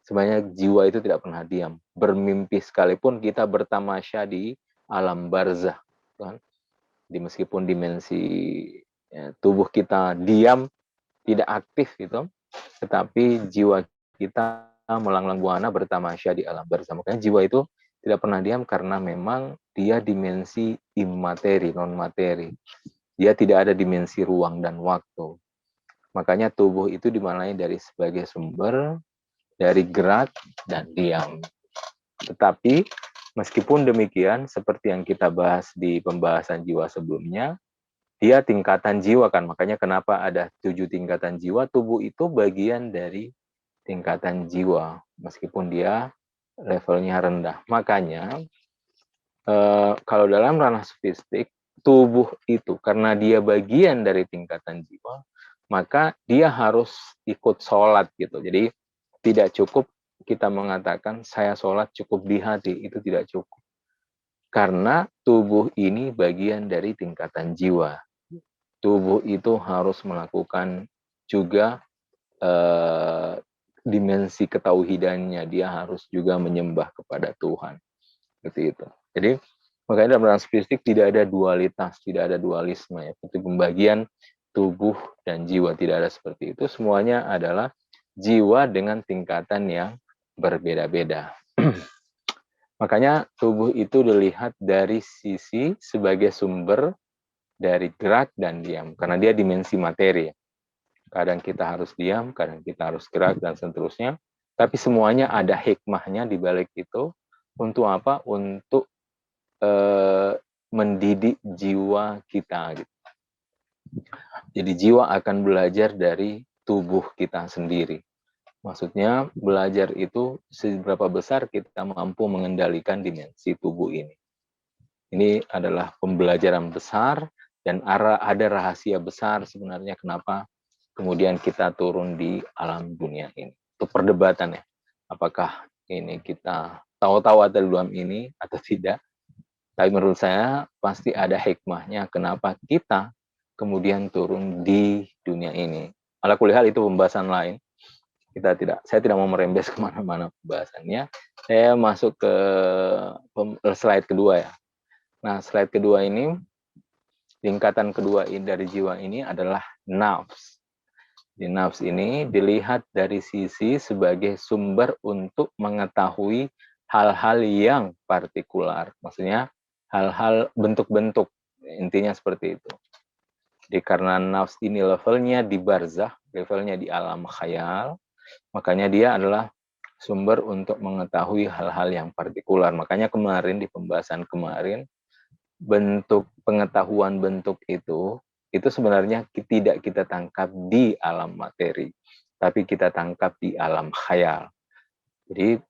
Sebenarnya jiwa itu tidak pernah diam. Bermimpi sekalipun kita bertamasya di alam barzah. Kan? Meskipun dimensi tubuh kita diam, tidak aktif gitu, tetapi jiwa kita melanglang buana bertamasya di alam barzah. Makanya jiwa itu tidak pernah diam karena memang dia dimensi imateri, non materi. Dia tidak ada dimensi ruang dan waktu. Makanya tubuh itu dimaknai dari sebagai sumber dari gerak dan diam. Tetapi meskipun demikian, seperti yang kita bahas di pembahasan jiwa sebelumnya, dia tingkatan jiwa kan. Makanya kenapa ada 7 tingkatan jiwa, tubuh itu bagian dari tingkatan jiwa, meskipun dia levelnya rendah. Makanya kalau dalam ranah sofistik, tubuh itu karena dia bagian dari tingkatan jiwa, maka dia harus ikut sholat gitu. Jadi tidak cukup kita mengatakan saya sholat cukup di hati, itu tidak cukup. Karena tubuh ini bagian dari tingkatan jiwa. Tubuh itu harus melakukan juga dimensi ketauhidannya, dia harus juga menyembah kepada Tuhan. Seperti itu. Jadi makanya dalam ranah spiritual tidak ada dualitas, tidak ada dualisme ya. Seperti pembagian tubuh dan jiwa tidak ada seperti itu. Semuanya adalah jiwa dengan tingkatan yang berbeda-beda. Makanya tubuh itu dilihat dari sisi sebagai sumber dari gerak dan diam. Karena dia dimensi materi. Kadang kita harus diam, kadang kita harus gerak, dan seterusnya. Tapi semuanya ada hikmahnya di balik itu. Untuk apa? Untuk mendidik jiwa kita. Gitu. Jadi jiwa akan belajar dari tubuh kita sendiri. Maksudnya belajar itu seberapa besar kita mampu mengendalikan dimensi tubuh ini. Ini adalah pembelajaran besar dan ada rahasia besar sebenarnya kenapa kemudian kita turun di alam dunia ini. Itu perdebatan ya. Apakah ini kita tahu-tahu ada dalam ini atau tidak. Tapi menurut saya pasti ada hikmahnya kenapa kita kemudian turun di dunia ini. Ala kulihal itu pembahasan lain. Saya tidak mau merembes kemana-mana pembahasannya. Saya masuk ke slide kedua ya. Nah, slide kedua ini, tingkatan kedua dari jiwa ini adalah nafs. Di nafs ini dilihat dari sisi sebagai sumber untuk mengetahui hal-hal yang partikular. Maksudnya hal-hal bentuk-bentuk. Intinya seperti itu. Jadi karena nafs ini levelnya di barzah, levelnya di alam khayal, makanya dia adalah sumber untuk mengetahui hal-hal yang partikular. Makanya kemarin di pembahasan kemarin, bentuk pengetahuan bentuk itu sebenarnya tidak kita tangkap di alam materi, tapi kita tangkap di alam khayal. Jadi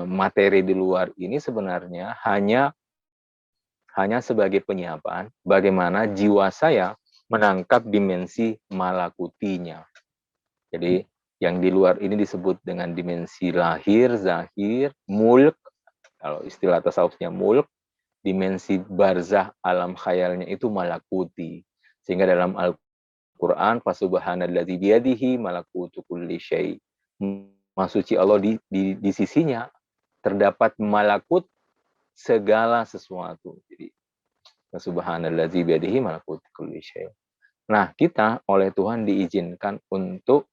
materi di luar ini sebenarnya hanya sebagai penyiapan bagaimana jiwa saya menangkap dimensi malakutinya. Jadi yang di luar ini disebut dengan dimensi lahir, zahir, mulk, kalau istilah tasawufnya mulk, dimensi barzah alam khayalnya itu malakuti. Sehingga dalam Al-Quran, Fasubhanalladzi biyadihi malakutu kulli syai. Maksudnya Allah di sisinya terdapat malakut segala sesuatu. Jadi Fasubhanalladzi biyadihi malakutu kulli syai. Nah, kita oleh Tuhan diizinkan untuk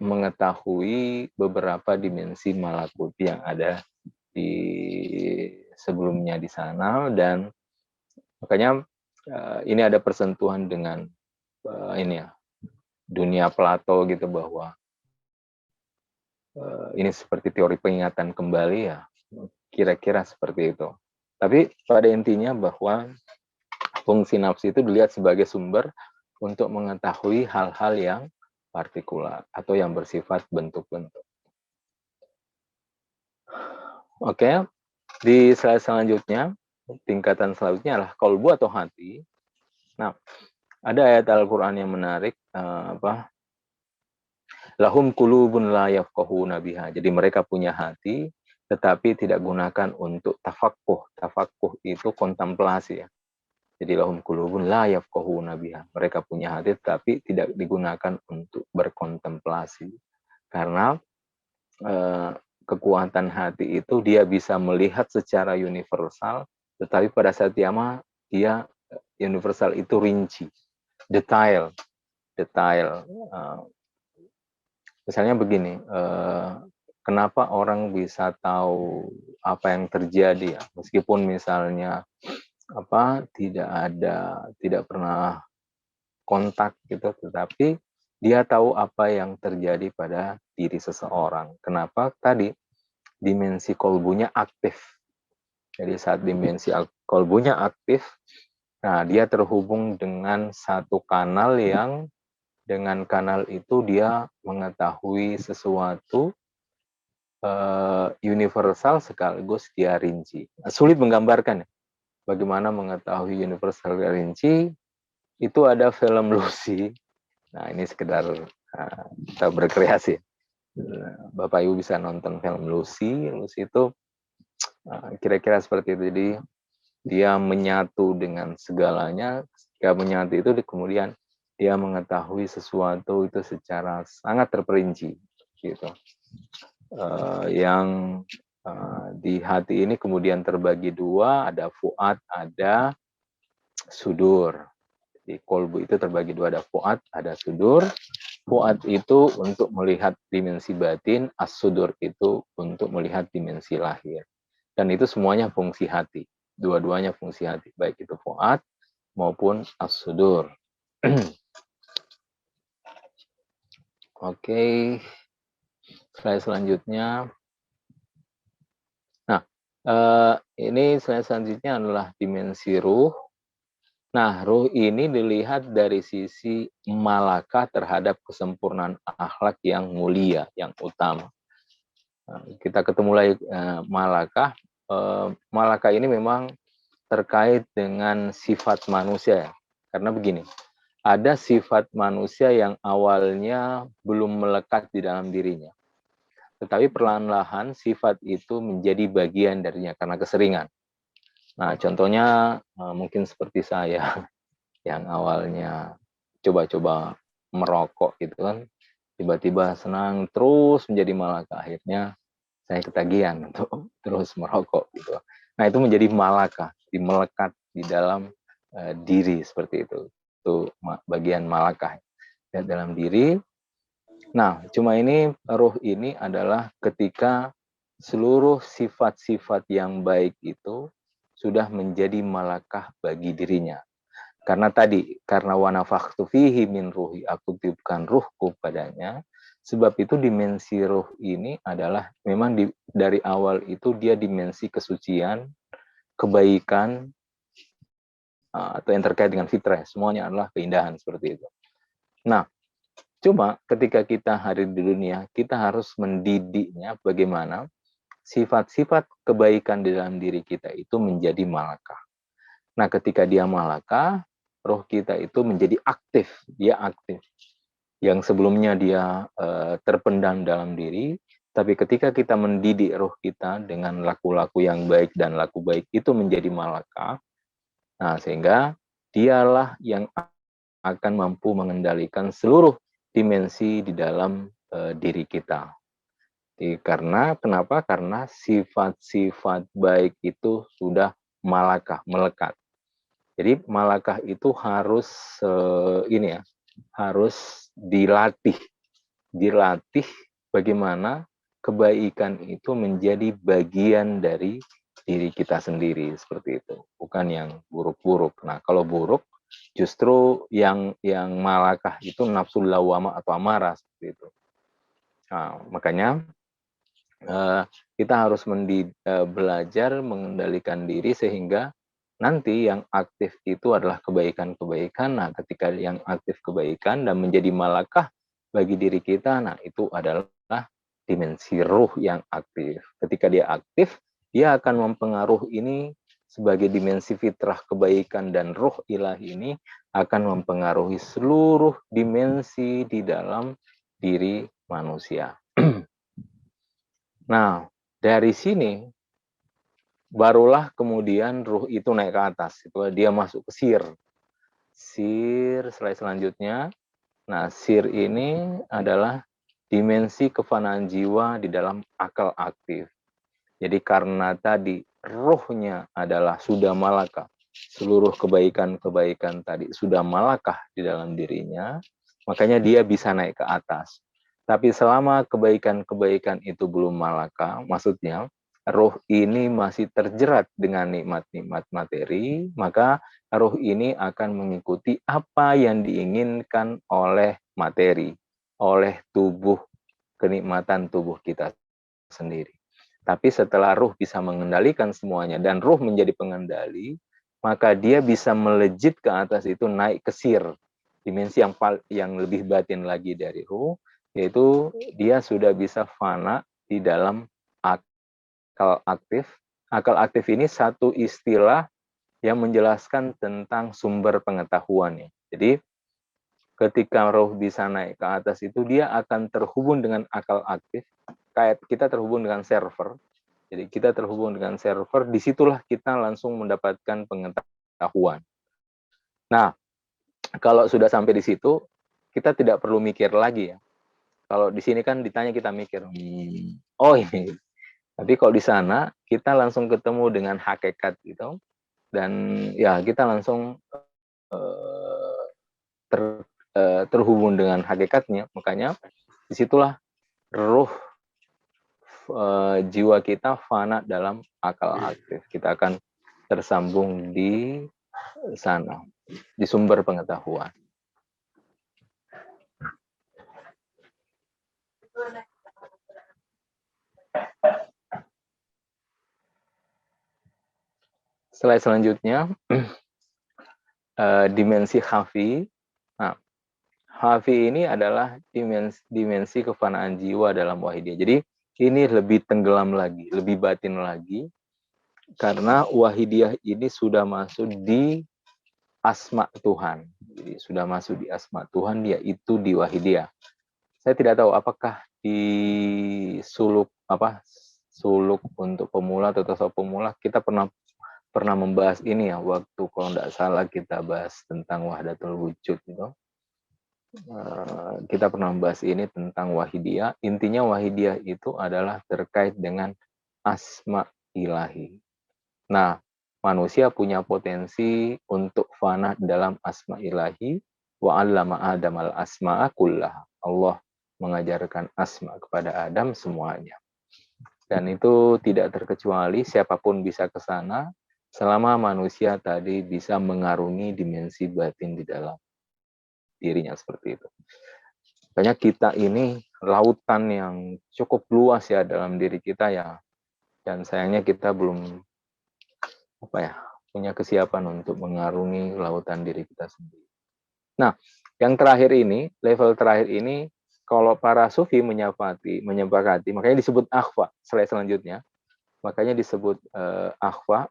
mengetahui beberapa dimensi malakut yang ada di sebelumnya di sana, dan makanya ini ada persentuhan dengan ini ya, dunia Plato gitu, bahwa ini seperti teori pengingatan kembali ya, kira-kira seperti itu. Tapi pada intinya bahwa fungsi nafsu itu dilihat sebagai sumber untuk mengetahui hal-hal yang partikular atau yang bersifat bentuk-bentuk. Oke. Di slide selanjutnya, tingkatan selanjutnya adalah qalbu atau hati. Nah, ada ayat Al-Qur'an yang menarik, lahum qulubun la yafqahuna biha. Jadi mereka punya hati tetapi tidak gunakan untuk tafaqquh. Tafaqquh itu kontemplasi ya. Jadi lahum qulubun la yafqahuna biha. Mereka punya hati tetapi tidak digunakan untuk berkontemplasi. Karena kekuatan hati itu dia bisa melihat secara universal, tetapi pada saat dia universal itu rinci, detail. Misalnya begini, kenapa orang bisa tahu apa yang terjadi ya, meskipun misalnya tidak pernah kontak gitu, tetapi dia tahu apa yang terjadi pada diri seseorang. Kenapa? Tadi dimensi kolbunya aktif. Jadi saat dimensi kolbunya aktif, nah dia terhubung dengan satu kanal yang dengan kanal itu dia mengetahui sesuatu universal sekaligus dia rinci. Sulit menggambarkan ya, bagaimana mengetahui universal rinci. Itu ada film Lucy. Nah ini sekedar kita berkreasi. Bapak Ibu bisa nonton film Lucy. Lucy itu kira-kira seperti itu. Jadi dia menyatu dengan segalanya. Ketika menyatu itu kemudian dia mengetahui sesuatu itu secara sangat terperinci gitu. Yang di hati ini kemudian terbagi dua, ada fuad, ada sudur. Di kolbu itu terbagi dua, ada fuad, ada sudur. Fuad itu untuk melihat dimensi batin, as-sudur itu untuk melihat dimensi lahir. Dan itu semuanya fungsi hati. Dua-duanya fungsi hati, baik itu fuad maupun as-sudur. Oke, slide selanjutnya. Nah, ini slide selanjutnya adalah dimensi ruh. Nah, ruh ini dilihat dari sisi malakah terhadap kesempurnaan akhlak yang mulia, yang utama. Nah, kita ketemu lagi malakah. Malakah ini memang terkait dengan sifat manusia ya. Karena begini, ada sifat manusia yang awalnya belum melekat di dalam dirinya. Tetapi perlahan-lahan sifat itu menjadi bagian darinya karena keseringan. Nah, contohnya mungkin seperti saya yang awalnya coba-coba merokok gitu kan, tiba-tiba senang terus menjadi malakah, akhirnya saya ketagihan untuk terus merokok gitu. Nah, itu menjadi malakah, melekat di dalam diri seperti itu. Itu bagian malakah ya, dalam diri. Nah, cuma ini ruh ini adalah ketika seluruh sifat-sifat yang baik itu sudah menjadi malakah bagi dirinya. Karena tadi, karena wa nafakhtu fihi min ruhi, aku tiupkan ruhku padanya, sebab itu dimensi ruh ini adalah memang dari awal itu dia dimensi kesucian, kebaikan, atau yang terkait dengan fitrah, semuanya adalah keindahan seperti itu. Nah, cuma ketika kita hadir di dunia, kita harus mendidiknya bagaimana sifat-sifat kebaikan di dalam diri kita itu menjadi malakah. Nah, ketika dia malakah, roh kita itu menjadi aktif, dia aktif. Yang sebelumnya dia terpendam dalam diri, tapi ketika kita mendidik roh kita dengan laku-laku yang baik dan laku baik itu menjadi malakah, nah sehingga dialah yang akan mampu mengendalikan seluruh dimensi di dalam diri kita. Karena kenapa? Karena sifat-sifat baik itu sudah malakah, melekat. Jadi malakah itu harus harus dilatih bagaimana kebaikan itu menjadi bagian dari diri kita sendiri seperti itu, bukan yang buruk-buruk. Nah, kalau buruk justru yang malakah itu nafsu lawamah atau amarah seperti itu. Nah, makanya kita harus belajar mengendalikan diri sehingga nanti yang aktif itu adalah kebaikan-kebaikan. Nah, ketika yang aktif kebaikan dan menjadi malakah bagi diri kita, nah itu adalah dimensi ruh yang aktif. Ketika dia aktif, dia akan mempengaruhi ini sebagai dimensi fitrah kebaikan, dan ruh ilahi ini akan mempengaruhi seluruh dimensi di dalam diri manusia. Nah, dari sini barulah kemudian ruh itu naik ke atas. Itu dia masuk ke sir. Sir slide selanjutnya. Nah, sir ini adalah dimensi kefanaan jiwa di dalam akal aktif. Jadi karena tadi rohnya adalah sudah malakah, seluruh kebaikan-kebaikan tadi sudah malakah di dalam dirinya, makanya dia bisa naik ke atas. Tapi selama kebaikan-kebaikan itu belum malakah, maksudnya roh ini masih terjerat dengan nikmat-nikmat materi, maka roh ini akan mengikuti apa yang diinginkan oleh materi, oleh tubuh, kenikmatan tubuh kita sendiri. Tapi setelah ruh bisa mengendalikan semuanya dan ruh menjadi pengendali, maka dia bisa melejit ke atas itu, naik ke sir, dimensi yang lebih batin lagi dari ruh, yaitu dia sudah bisa fana di dalam akal aktif. Akal aktif ini satu istilah yang menjelaskan tentang sumber pengetahuannya. Jadi ketika roh bisa naik ke atas itu, dia akan terhubung dengan akal aktif, kayak kita terhubung dengan server. Jadi kita terhubung dengan server, disitulah kita langsung mendapatkan pengetahuan. Nah, kalau sudah sampai di situ, kita tidak perlu mikir lagi ya. Kalau di sini kan ditanya kita mikir, oh ini. Tapi kalau di sana kita langsung ketemu dengan hakikat gitu, dan ya kita langsung terhubung dengan hakikatnya. Makanya disitulah ruh jiwa kita fana dalam akal aktif. Kita akan tersambung di sana, di sumber pengetahuan. Slide selanjutnya, dimensi khafi. Nah, khafi ini adalah dimensi kefanaan jiwa dalam wahidiyah. Jadi ini lebih tenggelam lagi, lebih batin lagi, karena wahidiyah ini sudah masuk di asma Tuhan. Jadi sudah masuk di asma Tuhan, yaitu di wahidiyah. Saya tidak tahu apakah di suluk untuk pemula atau tasawuf pemula kita pernah membahas ini ya, waktu kalau tidak salah kita bahas tentang wahdatul wujud gitu. Kita pernah membahas ini tentang wahidiyah. Intinya wahidiyah itu adalah terkait dengan asma ilahi. Nah, manusia punya potensi untuk fana dalam asma ilahi. Wa 'allama Adam al-asma'a kullaha. Allah mengajarkan asma kepada Adam semuanya. Dan itu tidak terkecuali, siapapun bisa ke sana selama manusia tadi bisa mengarungi dimensi batin di dalam dirinya seperti itu. Makanya kita ini lautan yang cukup luas ya dalam diri kita ya, dan sayangnya kita belum punya kesiapan untuk mengarungi lautan diri kita sendiri. Nah, yang terakhir ini, level terakhir ini, kalau para sufi menyepakati, makanya disebut akhwa. Slide selanjutnya, makanya disebut akhwa.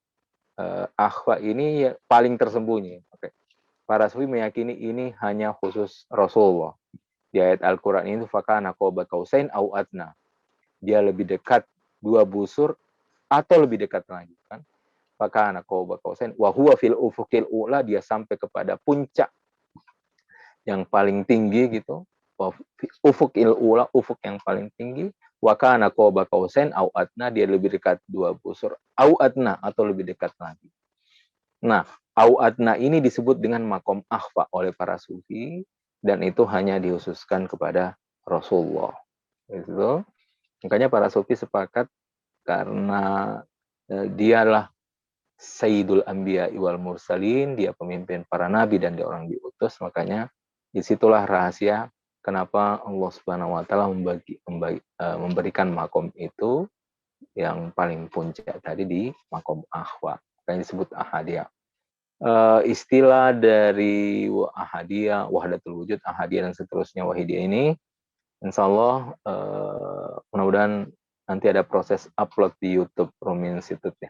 Akhwa ini ya, paling tersembunyi. Oke. Para sufi meyakini ini hanya khusus Rasulullah. Di ayat Al-Quran ini, fakana qaba qausain au adna. Dia lebih dekat 2 busur atau lebih dekat lagi kan. Fakana qaba qausain wa huwa fil ufuqil ula, dia sampai kepada puncak yang paling tinggi gitu. Ufuqil ula, ufuk yang paling tinggi. Wa kana qaba qausain au adna, dia lebih dekat 2 busur au adna atau lebih dekat lagi. Nah, au adna ini disebut dengan makom akhfa oleh para sufi, dan itu hanya dikhususkan kepada Rasulullah. Itu. Makanya para sufi sepakat karena dialah Sayyidul Anbiya wal Mursalin, dia pemimpin para nabi dan dia orang diutus, makanya disitulah rahasia kenapa Allah Subhanahu wa taala memberikan makom itu yang paling puncak tadi di makom akhwa, yang disebut ahadiyah. Istilah dari ahadiyah, wahdatul wujud, ahadiyah dan seterusnya wahidiyah ini, insya Allah mudah-mudahan nanti ada proses upload di YouTube Rumi Institute ya.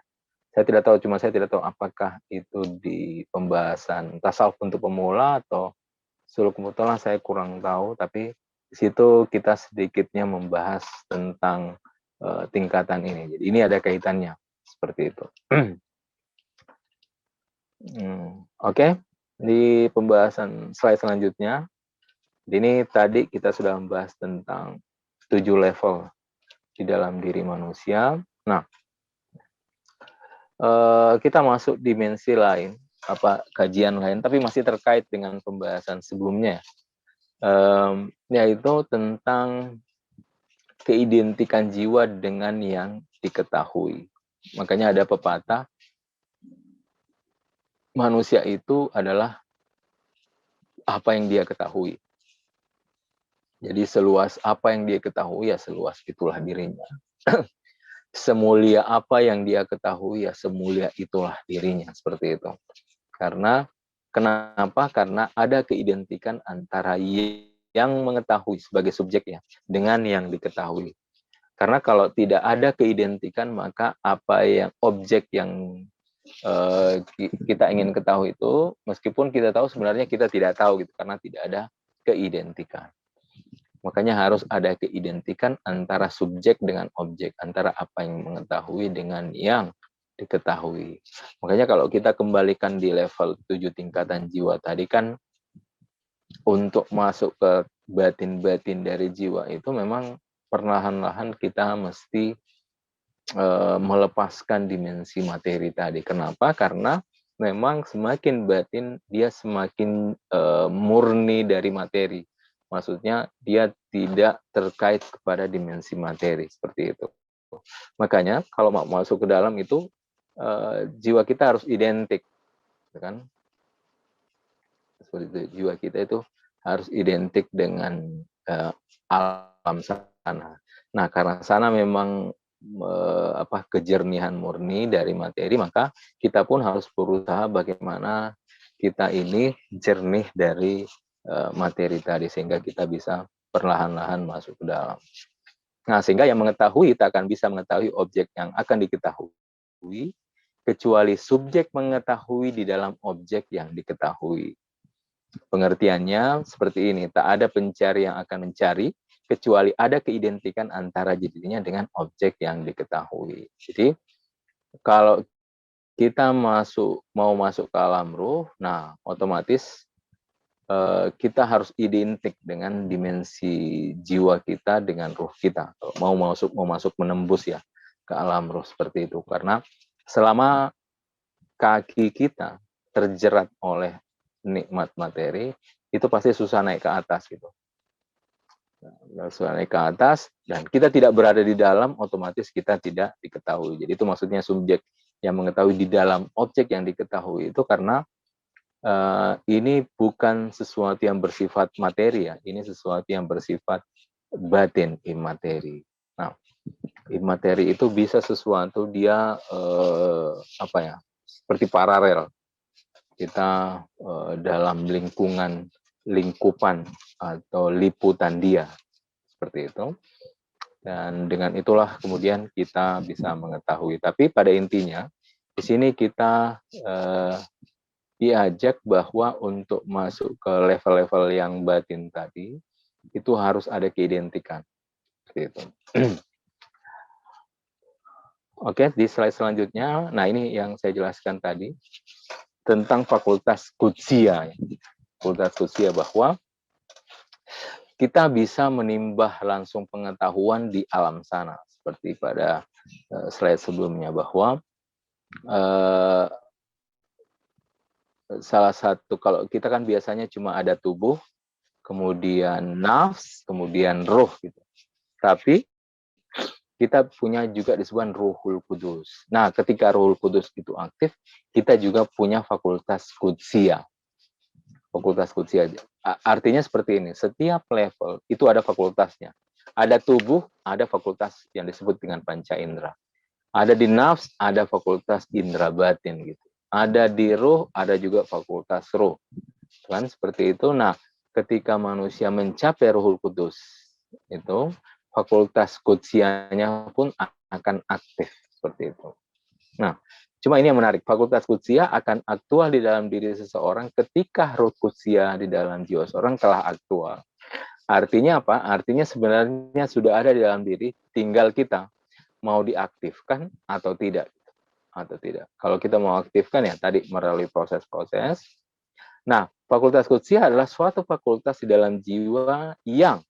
Saya tidak tahu apakah itu di pembahasan tasawuf untuk pemula atau suluk mutolah, saya kurang tahu, tapi di situ kita sedikitnya membahas tentang tingkatan ini. Jadi ini ada kaitannya seperti itu. Oke. Di pembahasan slide selanjutnya, ini tadi kita sudah membahas tentang 7 level di dalam diri manusia. Nah, kita masuk dimensi lain, kajian lain, tapi masih terkait dengan pembahasan sebelumnya, yaitu tentang keidentikan jiwa dengan yang diketahui. Makanya ada pepatah, manusia itu adalah apa yang dia ketahui. Jadi seluas apa yang dia ketahui, ya seluas itulah dirinya. Semulia apa yang dia ketahui, ya semulia itulah dirinya. Seperti itu. Kenapa? Karena ada keidentikan antara yang mengetahui sebagai subjeknya dengan yang diketahui. Karena kalau tidak ada keidentikan, maka objek yang kita ingin ketahui itu, meskipun kita tahu, sebenarnya kita tidak tahu gitu, karena tidak ada keidentikan. Makanya harus ada keidentikan antara subjek dengan objek, antara apa yang mengetahui dengan yang diketahui. Makanya kalau kita kembalikan di level 7 tingkatan jiwa tadi kan, untuk masuk ke batin-batin dari jiwa itu memang perlahan-lahan kita mesti melepaskan dimensi materi tadi. Kenapa? Karena memang semakin batin, dia semakin murni dari materi. Maksudnya dia tidak terkait kepada dimensi materi, seperti itu. Makanya kalau mau masuk ke dalam itu, jiwa kita harus identik, kan? Seperti itu. Jiwa kita itu harus identik dengan alam sana. Nah, karena sana memang kejernihan murni dari materi, maka kita pun harus berusaha bagaimana kita ini jernih dari materi tadi, sehingga kita bisa perlahan-lahan masuk ke dalam. Nah, sehingga yang mengetahui tak akan bisa mengetahui objek yang akan diketahui, kecuali subjek mengetahui di dalam objek yang diketahui. Pengertiannya seperti ini, tak ada pencari yang akan mencari, kecuali ada keidentikan antara dirinya dengan objek yang diketahui. Jadi, kalau kita mau masuk ke alam ruh, nah otomatis kita harus identik dengan dimensi jiwa kita dengan ruh kita. Mau masuk menembus ya ke alam ruh seperti itu. Karena selama kaki kita terjerat oleh nikmat materi, itu pasti susah naik ke atas gitu. Susah naik ke atas, dan kita tidak berada di dalam, otomatis kita tidak diketahui. Jadi itu maksudnya subjek yang mengetahui di dalam objek yang diketahui itu, karena ini bukan sesuatu yang bersifat materi ya, ini sesuatu yang bersifat batin, imateri. Nah, imateri itu bisa sesuatu dia seperti paralel. Kita dalam lingkupan atau liputan dia, seperti itu. Dan dengan itulah kemudian kita bisa mengetahui. Tapi pada intinya, di sini kita diajak bahwa untuk masuk ke level-level yang batin tadi, itu harus ada keidentikan. Seperti itu. Oke, di slide selanjutnya, nah ini yang saya jelaskan tadi, tentang fakultas Qudsia. Fakultas Qudsia, bahwa kita bisa menimbah langsung pengetahuan di alam sana. Seperti pada slide sebelumnya, bahwa salah satu, kalau kita kan biasanya cuma ada tubuh, kemudian nafs, kemudian ruh gitu. Tapi kita punya juga disebut Ruhul Kudus. Nah, ketika Ruhul Kudus itu aktif, kita juga punya fakultas Qudsia. Fakultas Qudsia. Artinya seperti ini, setiap level itu ada fakultasnya. Ada tubuh, ada fakultas yang disebut dengan panca indera. Ada di nafs, ada fakultas indera batin gitu. Ada di ruh, ada juga fakultas ruh. Kan seperti itu. Nah, ketika manusia mencapai Ruhul Kudus itu, fakultas qudsiahnya pun akan aktif seperti itu. Nah, cuma ini yang menarik, fakultas qudsiah akan aktual di dalam diri seseorang ketika ruh qudsiah di dalam jiwa seorang telah aktual. Artinya apa? Artinya sebenarnya sudah ada di dalam diri, tinggal kita mau diaktifkan atau tidak. Kalau kita mau aktifkan ya tadi melalui proses-proses. Nah, fakultas qudsiah adalah suatu fakultas di dalam jiwa yang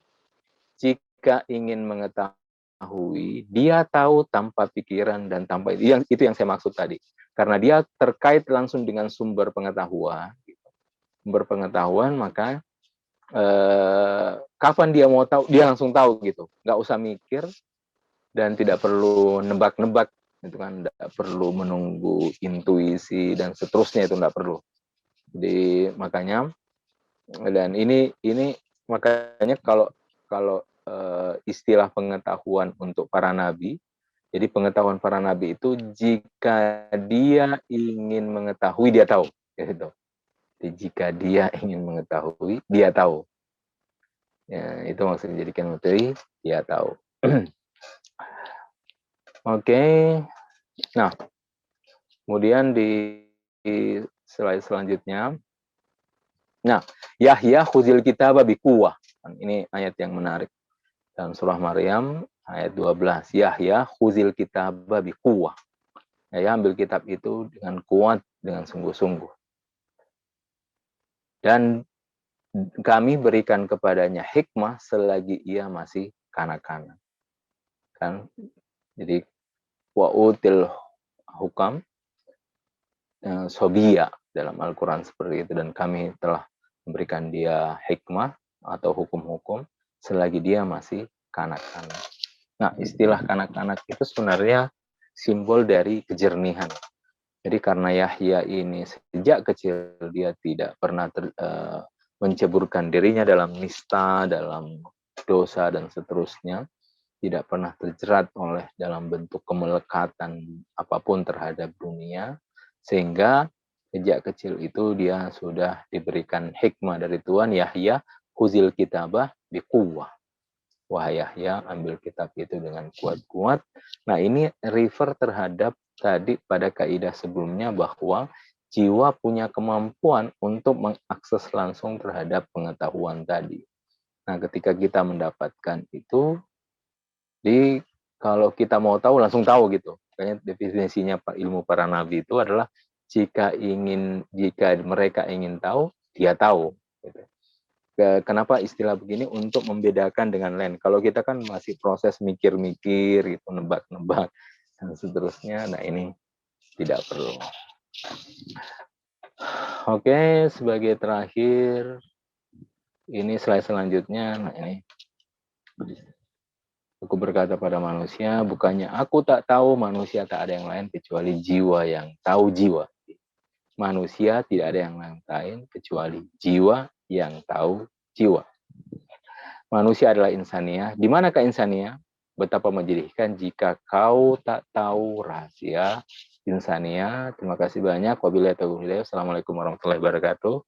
jika ingin mengetahui, dia tahu tanpa pikiran dan tanpa itu yang saya maksud tadi. Karena dia terkait langsung dengan sumber pengetahuan. Sumber pengetahuan, maka kapan dia mau tahu, dia langsung tahu gitu. Nggak usah mikir dan tidak perlu nebak-nebak, itu kan tidak perlu menunggu intuisi dan seterusnya, itu tidak perlu. Jadi makanya, dan ini makanya kalau istilah pengetahuan untuk para nabi, jadi pengetahuan para nabi itu jika dia ingin mengetahui dia tahu, gitu. Jadi jika dia ingin mengetahui dia tahu. Ya, itu maksudnya jadikan materi dia tahu. Oke. Nah, kemudian di slide selanjutnya. Nah, Yahya khuzil kitaba biquwwah. Ini ayat yang menarik. Dalam surah Maryam ayat 12. Yahya khuzil kitaba biquwwah. Ya, ambil kitab itu dengan kuat, dengan sungguh-sungguh. Dan kami berikan kepadanya hikmah selagi ia masih kanak-kanak. Kan? Jadi wa'util hukam sobia dalam Al-Quran seperti itu, dan kami telah memberikan dia hikmah atau hukum-hukum selagi dia masih kanak-kanak. Nah, istilah kanak-kanak itu sebenarnya simbol dari kejernihan. Jadi karena Yahya ini sejak kecil dia tidak pernah menceburkan dirinya dalam nista, dalam dosa dan seterusnya, tidak pernah terjerat oleh dalam bentuk kemelekatan apapun terhadap dunia, sehingga sejak kecil itu dia sudah diberikan hikmah dari Tuhan. Yahya khuzil kitabah biquwwah. Wahai Yahya, ambil kitab itu dengan kuat-kuat. Nah, ini refer terhadap tadi pada kaidah sebelumnya bahwa jiwa punya kemampuan untuk mengakses langsung terhadap pengetahuan tadi. Nah, ketika kita mendapatkan itu, jadi kalau kita mau tahu langsung tahu gitu. Kayaknya definisinya ilmu para nabi itu adalah jika mereka ingin tahu, dia tahu. Gitu. Kenapa istilah begini? Untuk membedakan dengan lain. Kalau kita kan masih proses mikir-mikir, gitu, nebak-nebak dan seterusnya. Nah, ini tidak perlu. Oke, sebagai terakhir, ini slide selanjutnya. Nah, ini. Aku berkata pada manusia, bukannya aku tak tahu, manusia tak ada yang lain kecuali jiwa yang tahu jiwa. Manusia tidak ada yang lain kecuali jiwa yang tahu jiwa. Manusia adalah insania. Di manakah insania? Betapa menjadikan jika kau tak tahu rahasia insania. Terima kasih banyak. Wabillahi taufiq. Assalamualaikum warahmatullahi wabarakatuh.